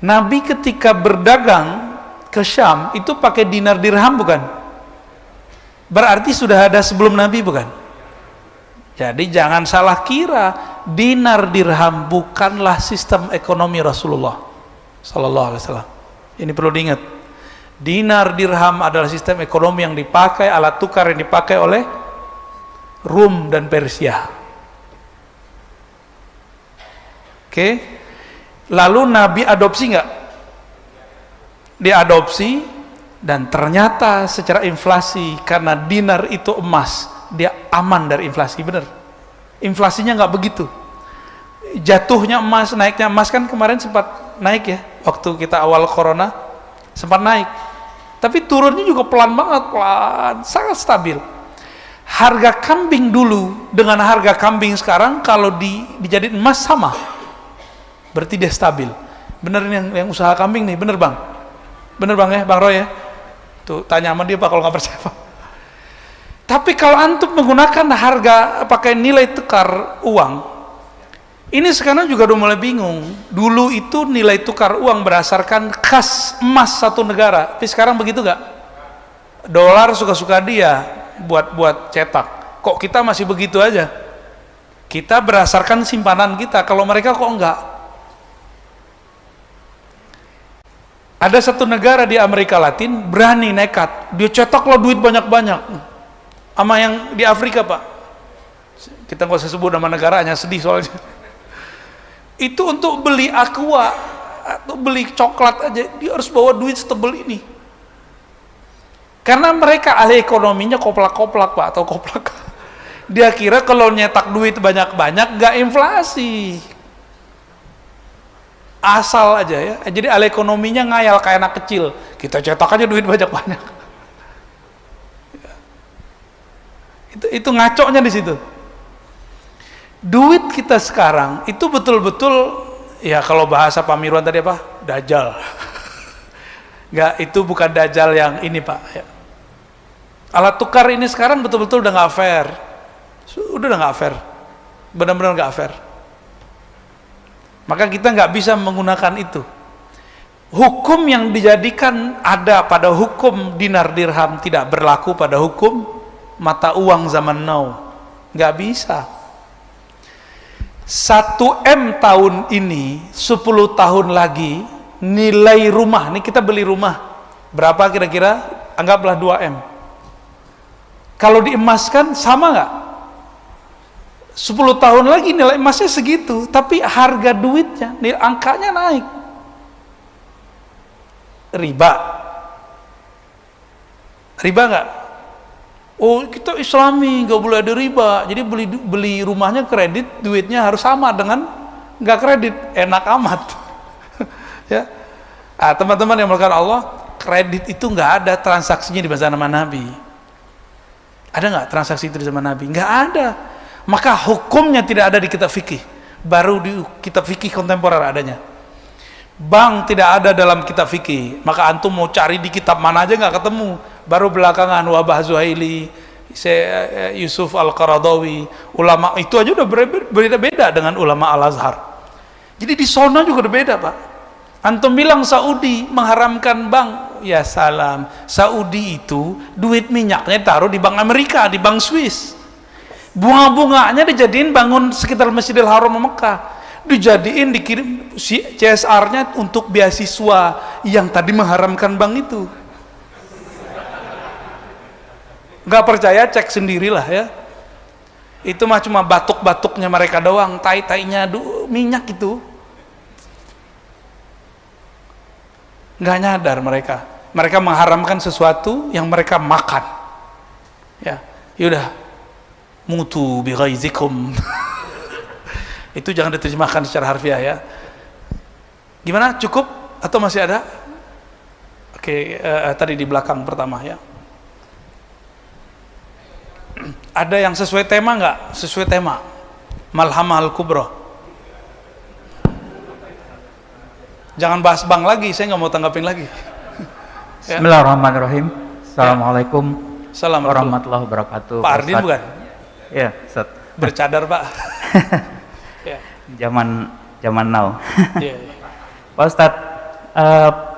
Nabi ketika berdagang ke Syam itu pakai dinar dirham bukan? Berarti sudah ada sebelum Nabi bukan? Jadi jangan salah kira, dinar dirham bukanlah sistem ekonomi Rasulullah sallallahu alaihi wasallam. Ini perlu diingat. Dinar dirham adalah sistem ekonomi yang dipakai, alat tukar yang dipakai oleh Rum dan Persia. Oke. Lalu Nabi adopsi nggak? Diadopsi, dan ternyata secara inflasi, karena dinar itu emas, dia aman dari inflasi. Bener, inflasinya nggak begitu. Jatuhnya emas, naiknya emas kan kemarin sempat naik ya, waktu kita awal corona sempat naik, tapi turunnya juga pelan banget, pelan, sangat stabil. Harga kambing dulu dengan harga kambing sekarang kalau dijadiin emas sama, berarti dia stabil. Bener ini yang usaha kambing nih, bener bang? Bener bang ya, Bang Roy ya? Tuh tanya sama dia Pak kalau nggak percaya Pak. Tapi kalau antum menggunakan harga pakai nilai tukar uang, ini sekarang juga udah mulai bingung. Dulu itu nilai tukar uang berdasarkan kas emas satu negara, tapi sekarang begitu nggak? Dolar suka-suka dia buat cetak. Kok kita masih begitu aja? Kita berdasarkan simpanan kita, kalau mereka kok enggak? Ada satu negara di Amerika Latin berani nekat, dia cetaklah duit banyak-banyak. Sama yang di Afrika Pak, kita nggak usah sebut nama negaranya, sedih soalnya. Itu untuk beli aqua atau beli coklat aja dia harus bawa duit setebel ini, karena mereka ahli ekonominya koplak-koplak Pak, atau koplak. Dia kira kalau nyetak duit banyak-banyak nggak inflasi, asal aja ya. Jadi ahli ekonominya ngayal kayak anak kecil, kita cetak aja duit banyak-banyak. Itu ngaconya di situ. Duit kita sekarang itu betul-betul ya, kalau bahasa Pak Mirwan tadi apa? Dajjal. Enggak, itu bukan dajjal yang ini Pak ya. Alat tukar ini sekarang betul-betul udah nggak fair. Udah nggak fair. Benar-benar nggak fair. Maka kita nggak bisa menggunakan itu. Hukum yang dijadikan ada pada hukum dinar dirham tidak berlaku pada hukum mata uang zaman now. Nggak bisa. 1 M tahun ini, 10 tahun lagi nilai rumah, ini kita beli rumah berapa kira-kira? Anggaplah 2 M. Kalau diemaskan sama nggak? 10 tahun lagi nilai emasnya segitu, tapi harga duitnya, nilai angkanya naik. Riba nggak? Oh, kita Islami nggak boleh ada riba, jadi beli rumahnya kredit, duitnya harus sama dengan nggak kredit, enak amat. Ya, teman-teman yang melakukan Allah, kredit itu nggak ada transaksinya di zaman Nabi. Ada nggak transaksi itu di zaman Nabi? Nggak ada. Maka hukumnya tidak ada di kitab fikih, baru di kitab fikih kontemporer adanya. Bank tidak ada dalam kitab fikih, maka antum mau cari di kitab mana aja nggak ketemu. Baru belakangan Wabah Zuhaili, Yusuf Al-Qaradawi, ulama itu aja udah berbeda-beda dengan ulama Al-Azhar. Jadi di zona juga udah beda Pak. Antum bilang Saudi mengharamkan bank, ya salam. Saudi itu duit minyaknya taruh di bank Amerika, di bank Swiss. Bunga-bunganya dijadiin bangun sekitar Masjidil Haram Mekah. Dijadiin, dikirim CSR-nya untuk beasiswa yang tadi mengharamkan bank itu. Nggak percaya, cek sendirilah ya. Itu mah cuma batuk-batuknya mereka doang, tai-tainya minyak itu. Nggak nyadar mereka. Mereka mengharamkan sesuatu yang mereka makan. Ya, yaudah. Mutu bi ghaizikum. Itu jangan diterjemahkan secara harfiah ya. Gimana? Cukup atau masih ada? Oke, tadi di belakang pertama ya. Ada yang sesuai tema nggak? Sesuai tema. Malhamah al-Kubra. Jangan bahas bank lagi, saya nggak mau tanggapin lagi. Ya. Bismillahirrahmanirrahim. Assalamualaikum warahmatullahi wabarakatuh. Pak Ardin bukan? Ya, Ustaz. Bercadar Pak. Ya. Zaman now. Ya, ya. Pak Ustadz,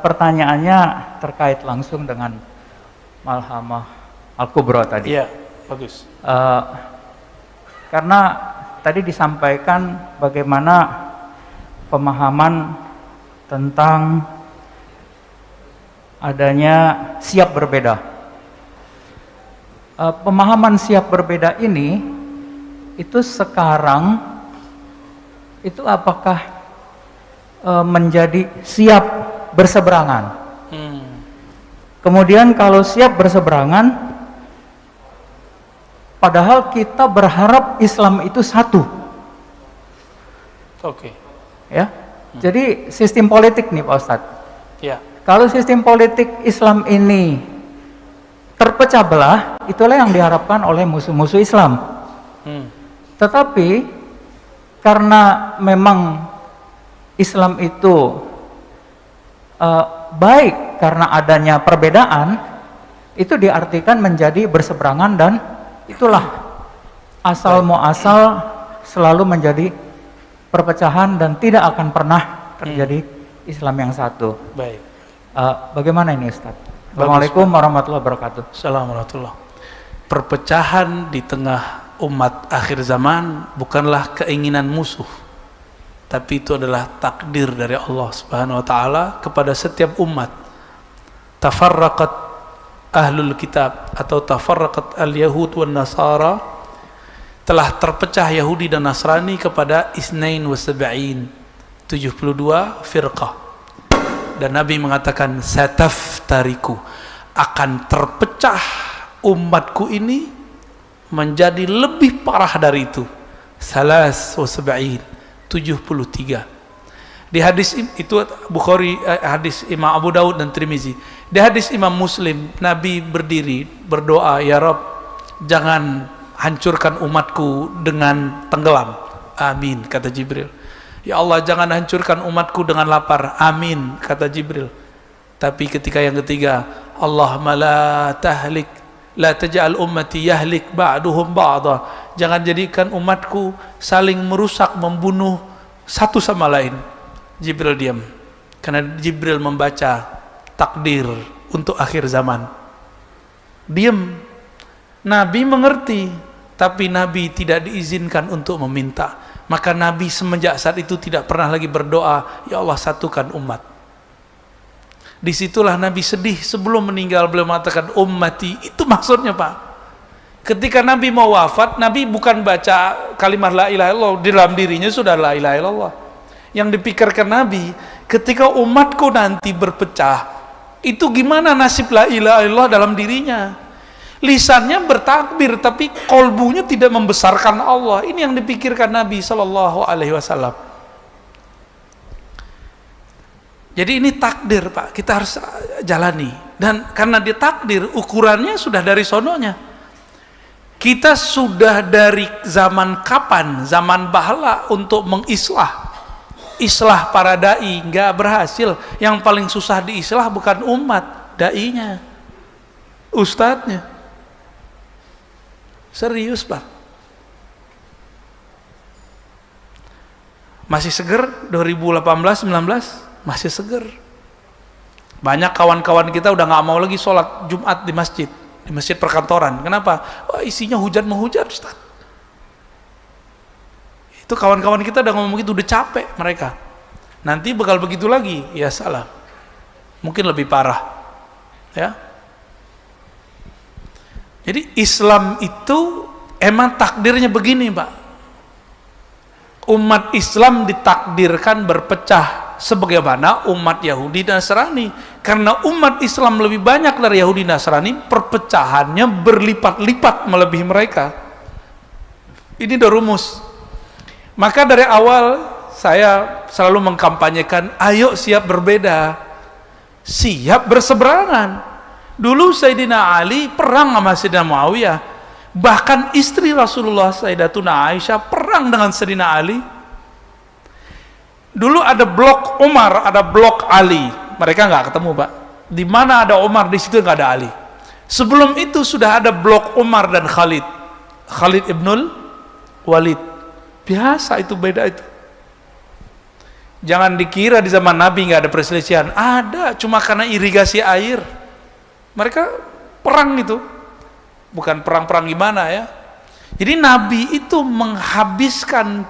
pertanyaannya terkait langsung dengan Malhamah Al-Kubra tadi. Iya, bagus. Karena tadi disampaikan bagaimana pemahaman tentang adanya siap berbeda. Pemahaman siap berbeda ini itu sekarang itu apakah menjadi siap berseberangan. Kemudian kalau siap berseberangan, padahal kita berharap Islam itu satu. Oke. Ya. Jadi sistem politik nih Pak Ustadz. Ya. Kalau sistem politik Islam ini terpecah belah, itulah yang diharapkan oleh musuh-musuh Islam. Tetapi karena memang Islam itu baik karena adanya perbedaan, itu diartikan menjadi berseberangan, dan itulah asal muasal selalu menjadi perpecahan dan tidak akan pernah terjadi Islam yang satu. Baik. Bagaimana ini Ustaz? Assalamualaikum warahmatullahi wabarakatuh. Assalamualaikum. Perpecahan di tengah umat akhir zaman bukanlah keinginan musuh, tapi itu adalah takdir dari Allah Subhanahu wa taala kepada setiap umat. Tafarraqat ahlul kitab atau tafarraqat al-yahud wan nasara, telah terpecah Yahudi dan Nasrani kepada isnain wa sab'in, 72 firqah. Dan Nabi mengatakan sataftariku, akan terpecah umatku ini menjadi lebih parah dari itu, salas wa sab'in, 73. Di hadis itu Bukhari, hadis Imam Abu Daud dan Tirmizi. Di hadis Imam Muslim, Nabi berdiri berdoa, ya Rabb, jangan hancurkan umatku dengan tenggelam. Amin, kata Jibril. Ya Allah, jangan hancurkan umatku dengan lapar. Amin, kata Jibril. Tapi ketika yang ketiga, Allahumma la tahlik, la taj'al ummati yahlik ba'duhum ba'da. Jangan jadikan umatku saling merusak, membunuh satu sama lain. Jibril diam, karena Jibril membaca takdir untuk akhir zaman. Diam. Nabi mengerti, tapi Nabi tidak diizinkan untuk meminta. Maka Nabi semenjak saat itu tidak pernah lagi berdoa, ya Allah satukan umat. Disitulah Nabi sedih. Sebelum meninggal beliau mengatakan ummati. Itu maksudnya Pak. Ketika Nabi mau wafat, Nabi bukan baca kalimat la ilaha illallah, di dalam dirinya sudah la ilaha illallah. Yang dipikirkan Nabi, ketika umatku nanti berpecah, itu gimana nasib la ilaha illallah dalam dirinya. Lisannya bertakbir, tapi kolbunya tidak membesarkan Allah. Ini yang dipikirkan Nabi Shallallahu Alaihi Wasallam. Jadi ini takdir Pak, kita harus jalani. Dan karena dia takdir, ukurannya sudah dari sononya. Kita sudah dari zaman kapan, zaman bahala untuk mengislah. Islah para da'i nggak berhasil. Yang paling susah diislah bukan umat, da'inya, ustadznya. Serius Pak. Masih seger 2018-19, masih seger. Banyak kawan-kawan kita udah nggak mau lagi sholat Jumat di masjid perkantoran. Kenapa? Wah, isinya hujan menghujat Ustaz. Itu kawan-kawan kita udah ngomong gitu, udah capek mereka. Nanti bakal begitu lagi, ya salah. Mungkin lebih parah. Ya. Jadi Islam itu emang takdirnya begini Pak. Umat Islam ditakdirkan berpecah sebagaimana umat Yahudi dan Nasrani. Karena umat Islam lebih banyak dari Yahudi dan Nasrani, perpecahannya berlipat-lipat melebihi mereka. Ini udah rumus. Maka dari awal saya selalu mengkampanyekan, ayo siap berbeda, siap berseberangan. Dulu Sayyidina Ali perang sama Sayyidina Muawiyah. Bahkan istri Rasulullah Sayyidatuna Aisyah perang dengan Sayyidina Ali. Dulu ada blok Umar, ada blok Ali. Mereka nggak ketemu Pak. Di mana ada Umar, di situ nggak ada Ali. Sebelum itu sudah ada blok Umar dan Khalid. Khalid ibnul Walid. Biasa itu, beda itu. Jangan dikira di zaman Nabi nggak ada perselisihan. Ada, cuma karena irigasi air. Mereka perang itu, bukan perang-perang gimana ya. Jadi Nabi itu menghabiskan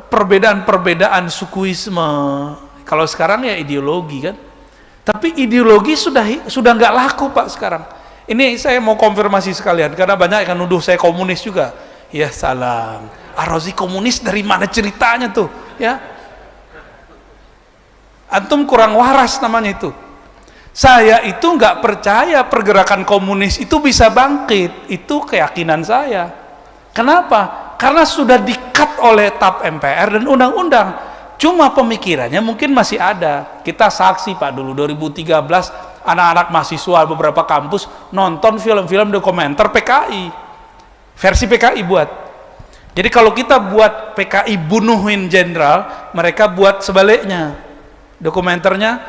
perbedaan-perbedaan sukuisme. Kalau sekarang ya ideologi kan. Tapi ideologi sudah nggak laku Pak sekarang. Ini saya mau konfirmasi sekalian karena banyak yang nuduh saya komunis juga. Ya salam. Ar-Razi komunis dari mana ceritanya tuh? Ya. Antum kurang waras namanya itu. Saya itu nggak percaya pergerakan komunis itu bisa bangkit. Itu keyakinan saya. Kenapa? Karena sudah di-cut oleh TAP MPR dan undang-undang. Cuma pemikirannya mungkin masih ada. Kita saksi Pak dulu 2013 anak-anak mahasiswa beberapa kampus nonton film-film dokumenter PKI. Versi PKI buat. Jadi kalau kita buat PKI bunuhin jenderal, mereka buat sebaliknya. Dokumenternya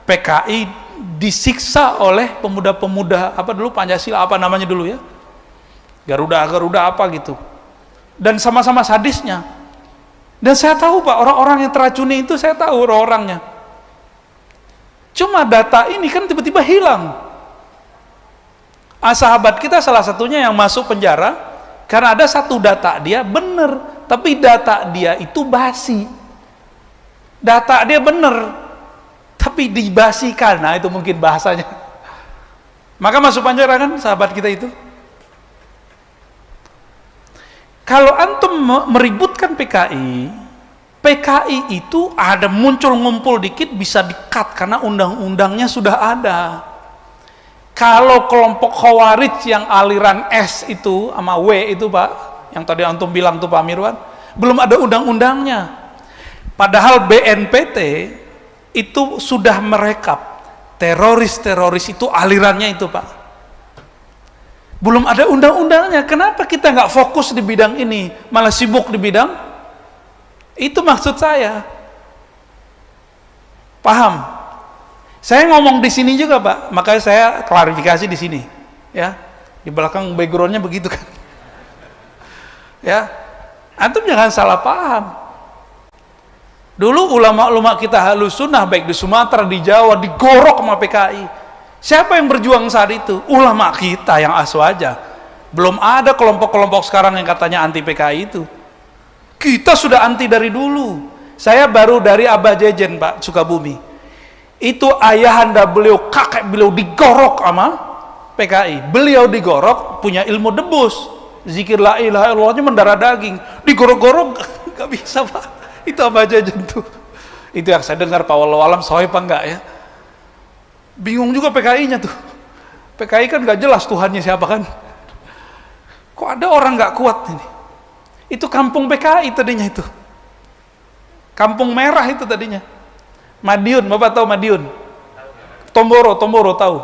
PKI disiksa oleh pemuda-pemuda apa dulu Pancasila apa namanya dulu ya? Garuda apa gitu. Dan sama-sama sadisnya. Dan saya tahu Pak, orang-orang yang teracuni itu saya tahu orang-orangnya. Cuma data ini kan tiba-tiba hilang. Sahabat kita salah satunya yang masuk penjara karena ada satu data dia benar, tapi data dia itu basi. Data dia benar, tapi dibasikan. Nah itu mungkin bahasanya. Maka masuk penjara kan sahabat kita itu. Kalau antum meributkan PKI, PKI itu ada muncul ngumpul dikit bisa di-cut karena undang-undangnya sudah ada. Kalau kelompok Khawarij yang aliran S itu sama W itu Pak, yang tadi antum bilang tuh Pak Mirwan, belum ada undang-undangnya. Padahal BNPT itu sudah merekap teroris-teroris itu alirannya itu Pak. Belum ada undang-undangnya. Kenapa kita nggak fokus di bidang ini, malah sibuk di bidang itu? Maksud saya, paham? Saya ngomong di sini juga Pak, makanya saya klarifikasi di sini, ya. Di belakang backgroundnya begitu kan, ya. Antum jangan salah paham. Dulu ulama-ulama kita Ahlus Sunnah baik di Sumatera, di Jawa, digorok sama PKI. Siapa yang berjuang saat itu? Ulama kita yang aswaja. Belum ada kelompok-kelompok sekarang yang katanya anti PKI itu. Kita sudah anti dari dulu. Saya baru dari Abah Jejen Pak, Sukabumi. Itu ayahanda beliau, kakek beliau digorok sama PKI. Beliau digorok, punya ilmu debus, zikir la ilaha illallahnya mendarah daging, digorok-gorok gak bisa Pak. Itu apa aja tuh. Itu yang saya dengar Pak, wallahu alam sahih apa enggak ya. Bingung juga PKI-nya tuh. PKI kan gak jelas Tuhannya siapa kan. Kok ada orang gak kuat ini. Itu kampung PKI tadinya itu. Kampung merah itu tadinya. Madiun, Bapak tahu Madiun? Tomboro tahu.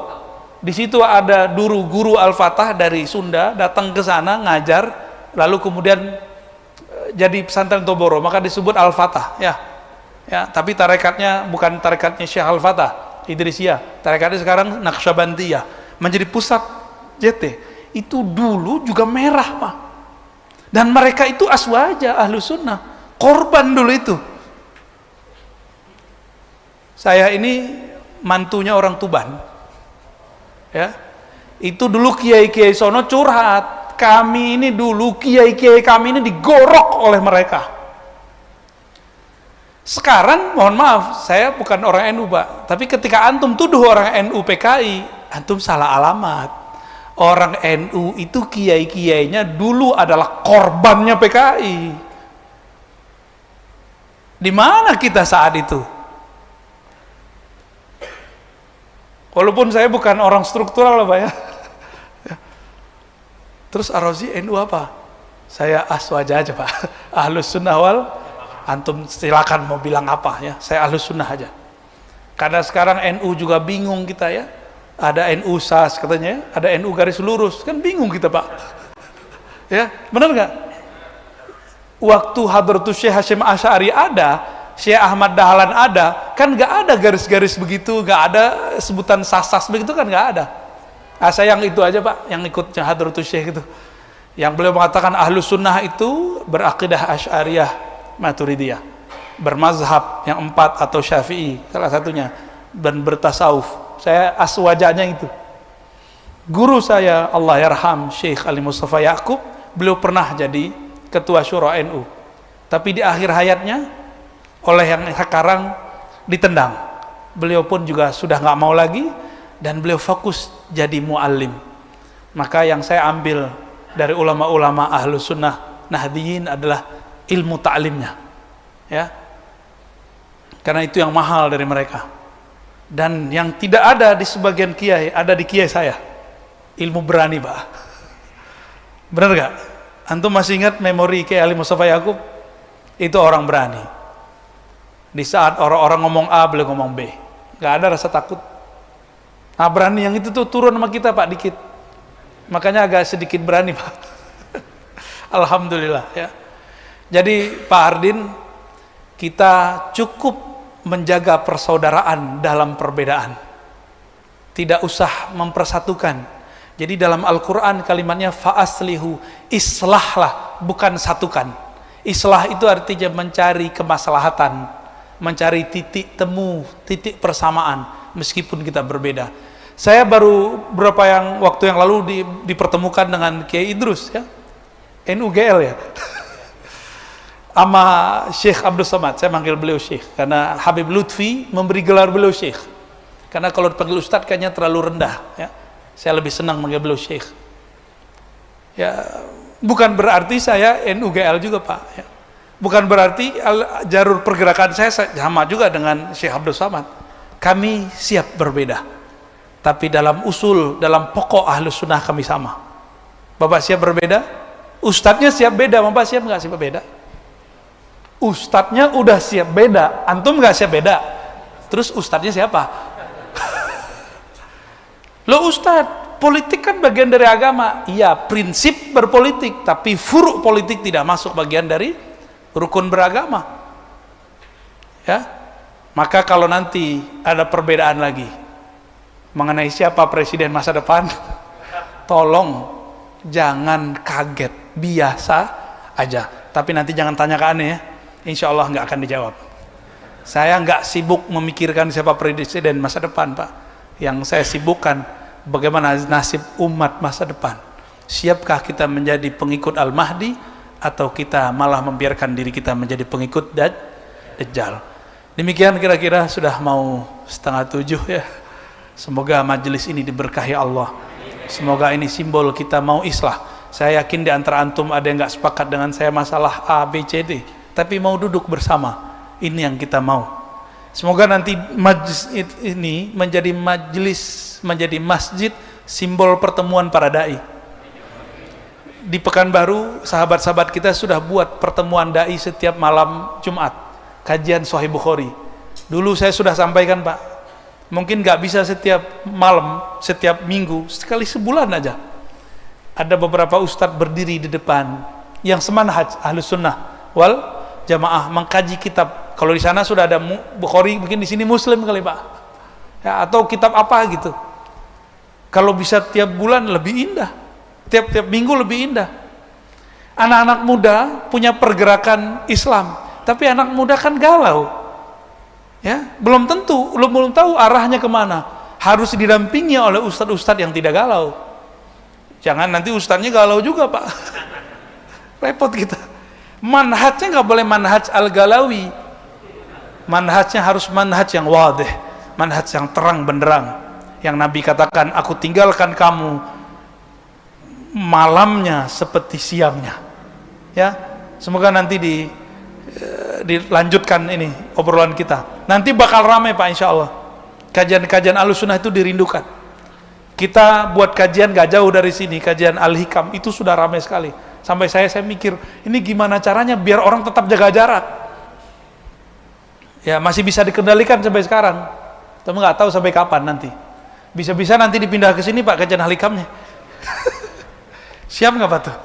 Di situ ada dulu guru Al-Fatah dari Sunda datang ke sana ngajar, lalu kemudian jadi pesantren Tomboro, maka disebut Al-Fatah, ya. Ya, tapi tarekatnya bukan tarekatnya Syekh Al-Fatah, Idrisiyah. Tarekatnya sekarang Naqsyabandiyah, menjadi pusat JT. Itu dulu juga merah, Pak. Dan mereka itu aswaja Ahlus Sunnah, korban dulu itu. Saya ini mantunya orang Tuban, ya. Itu dulu kiai-kiai sono curhat, kami ini dulu kiai-kiai kami ini digorok oleh mereka. Sekarang mohon maaf, saya bukan orang NU Pak, tapi ketika antum tuduh orang NU PKI, antum salah alamat. Orang NU itu kiai-kiainya dulu adalah korbannya PKI. Di mana kita saat itu? Walaupun saya bukan orang struktural Pak ya. Terus Ar-Razi NU apa? Saya aswaja aja Pak. Ahlus Sunnah wal, antum silakan mau bilang apa ya. Saya Ahlus Sunnah aja. Karena sekarang NU juga bingung kita ya. Ada NU SAS katanya, ada NU garis lurus. Kan bingung kita Pak. Ya, benar nggak? Waktu Hadratus Syekh Hasyim Asy'ari ada, Syekh Ahmad Dahlan ada, kan nggak ada garis-garis begitu, nggak ada sebutan sas-sas begitu kan nggak ada. Saya yang itu aja Pak, yang ikut Hadratus Syekh itu, yang beliau mengatakan Ahlus Sunnah itu berakidah Asy'ariyah Maturidiyah, bermazhab yang 4 atau Syafi'i salah satunya, dan bertasawuf. Saya aswajanya itu. Guru saya Allah yarham Syekh Ali Mustafa Yaqub, beliau pernah jadi ketua syura NU, tapi di akhir hayatnya oleh yang sekarang ditendang. Beliau pun juga sudah nggak mau lagi, dan beliau fokus jadi muallim. Maka yang saya ambil dari ulama-ulama Ahlus Sunnah Nahdiyin adalah ilmu ta'limnya, ya. karena itu yang mahal dari mereka. Dan yang tidak ada di sebagian kiai, ada di kiai saya, ilmu berani, Pak. Benar gak? Antum masih ingat memori Kiai Ali Mustafa Yaqub? Itu orang berani. Di saat orang-orang ngomong A, beliau ngomong B, gak ada rasa takut. Nah, berani yang itu tuh turun sama kita, Pak, dikit. Makanya agak sedikit berani, Pak. Alhamdulillah ya. Jadi Pak Hardin, kita cukup menjaga persaudaraan dalam perbedaan, tidak usah mempersatukan. Jadi dalam Al-Quran kalimatnya fa'aslihu, islahlah, bukan satukan. Islah itu artinya mencari kemaslahatan, mencari titik temu, titik persamaan meskipun kita berbeda. Saya baru waktu yang lalu dipertemukan dengan Kiai Idrus ya, NUGL ya, sama Syekh Abdul Somad. Saya manggil beliau Syekh karena Habib Lutfi memberi gelar beliau Syekh, karena kalau dipanggil Ustadz kayaknya terlalu rendah ya. Saya lebih senang manggil beliau Syekh ya. Bukan berarti saya NUGL juga, Pak ya. Bukan berarti jalur pergerakan saya sama juga dengan Syekh Abdul Somad. Kami siap berbeda, tapi dalam usul, dalam pokok Ahlus Sunnah kami sama. Bapak siap berbeda, Ustadznya siap beda. Bapak siap nggak siap beda? Ustadznya udah siap beda, antum nggak siap beda, terus ustadznya siapa? Lo ustadz, politik kan bagian dari agama. Iya, prinsip berpolitik, tapi furu politik tidak masuk bagian dari rukun beragama ya. Maka kalau nanti ada perbedaan lagi mengenai siapa presiden masa depan, tolong jangan kaget, biasa aja, tapi nanti jangan tanya ke aneh ya. Insya Allah nggak akan dijawab. Saya nggak sibuk memikirkan siapa presiden masa depan, Pak. Yang saya sibukkan bagaimana nasib umat masa depan. Siapkah kita menjadi pengikut Al-Mahdi atau kita malah membiarkan diri kita menjadi pengikut Dajjal? Demikian kira-kira, sudah mau 6:30 ya. Semoga majelis ini diberkahi Allah. Semoga ini simbol kita mau islah. Saya yakin di antara antum ada yang nggak sepakat dengan saya masalah A, B, C, D, tapi mau duduk bersama. Ini yang kita mau. Semoga nanti majlis ini menjadi masjid simbol pertemuan para dai. Di Pekanbaru sahabat-sahabat kita sudah buat pertemuan dai setiap malam Jumat, kajian Sahih Bukhari. Dulu saya sudah sampaikan, Pak, mungkin nggak bisa setiap malam, setiap minggu, sekali sebulan aja ada beberapa ustadz berdiri di depan yang semanhaj Ahlus Sunnah wal Jamaah mengkaji kitab. Kalau di sana sudah ada Bukhari, mungkin di sini Muslim kali, Pak ya, atau kitab apa gitu. Kalau bisa tiap bulan lebih indah, tiap minggu lebih indah. Anak-anak muda punya pergerakan Islam, tapi anak muda kan galau ya, belum tentu, belum tahu arahnya kemana. Harus didampingi oleh ustadz-ustadz yang tidak galau. Jangan nanti ustadznya galau juga, Pak. Repot kita. Manhajnya nggak boleh manhaj al-galawi, manhajnya harus manhaj yang wadih, manhaj yang terang benderang, yang Nabi katakan, aku tinggalkan kamu malamnya seperti siangnya ya. Semoga nanti dilanjutkan ini obrolan kita, nanti bakal ramai, Pak, insya Allah. Kajian-kajian Ahlus Sunnah itu dirindukan. Kita buat kajian gak jauh dari sini, kajian Al-Hikam, itu sudah ramai sekali. Sampai saya mikir, ini gimana caranya biar orang tetap jaga jarak ya. Masih bisa dikendalikan sampai sekarang, tapi nggak tahu sampai kapan nanti. Bisa-bisa nanti dipindah ke sini, Pak, kajian Al-Hikamnya. Siap nggak, Pak tuh?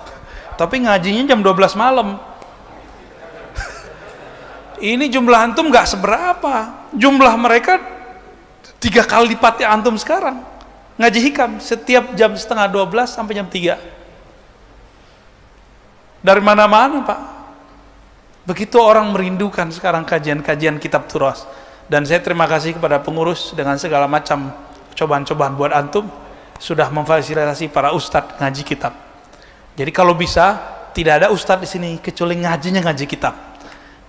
Tapi ngajinya jam 12 malam. Ini jumlah antum nggak seberapa, jumlah mereka 3 kali lipatnya antum sekarang. Ngaji hikam setiap jam 11:30 sampai jam 3. Dari mana-mana, Pak. Begitu orang merindukan sekarang kajian-kajian kitab turas. Dan saya terima kasih kepada pengurus dengan segala macam cobaan-cobaan buat antum, sudah memfasilitasi para ustadz ngaji kitab. Jadi kalau bisa tidak ada ustadz di sini kecuali ngajinya ngaji kitab,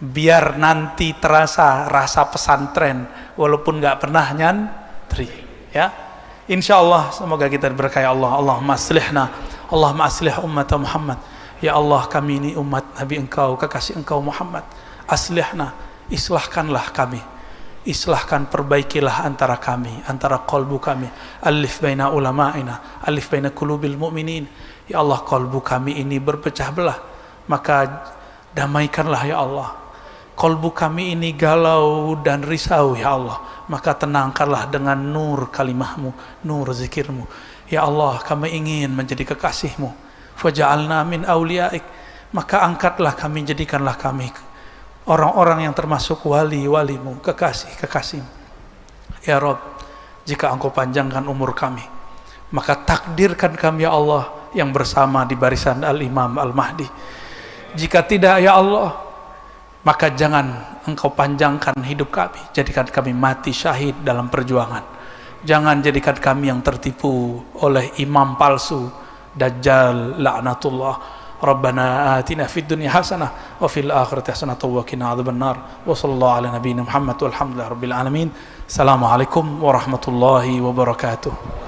biar nanti terasa rasa pesantren walaupun nggak pernah nyantri ya. Insya Allah semoga kita diberkahi Allah. Allahumma aslihna, Allahumma aslih umat Muhammad. Ya Allah, kami ini umat Nabi Engkau, kekasih Engkau Muhammad. Aslihna, islahkanlah kami. islahkan, perbaikilah antara kami, antara qalbu kami. Alif baina ulama'ina, alif baina qulubil mu'minin. Ya Allah, qalbu kami ini berpecah belah, maka damaikanlah ya Allah. Qalbu kami ini galau dan risau ya Allah, maka tenangkanlah dengan nur kalimahmu, nur zikirmu. Ya Allah, kami ingin menjadi kekasihmu. Faja'alna min awliyaik, maka angkatlah kami, jadikanlah kami orang-orang yang termasuk wali-walimu, kekasih-kekasihmu. Ya Rabb, jika Engkau panjangkan umur kami, maka takdirkan kami ya Allah yang bersama di barisan Al-Imam Al-Mahdi. Jika tidak ya Allah, maka jangan Engkau panjangkan hidup kami, jadikan kami mati syahid dalam perjuangan. Jangan jadikan kami yang tertipu oleh imam palsu, Dajjal laknatullah. Rabbana atina fid dunya hasanah wa fil akhirati hasanah wa qina adzabannar. Wa sallallahu ala nabiyyina Muhammad walhamdulillahi rabbil alamin. Assalamualaikum warahmatullahi wabarakatuh.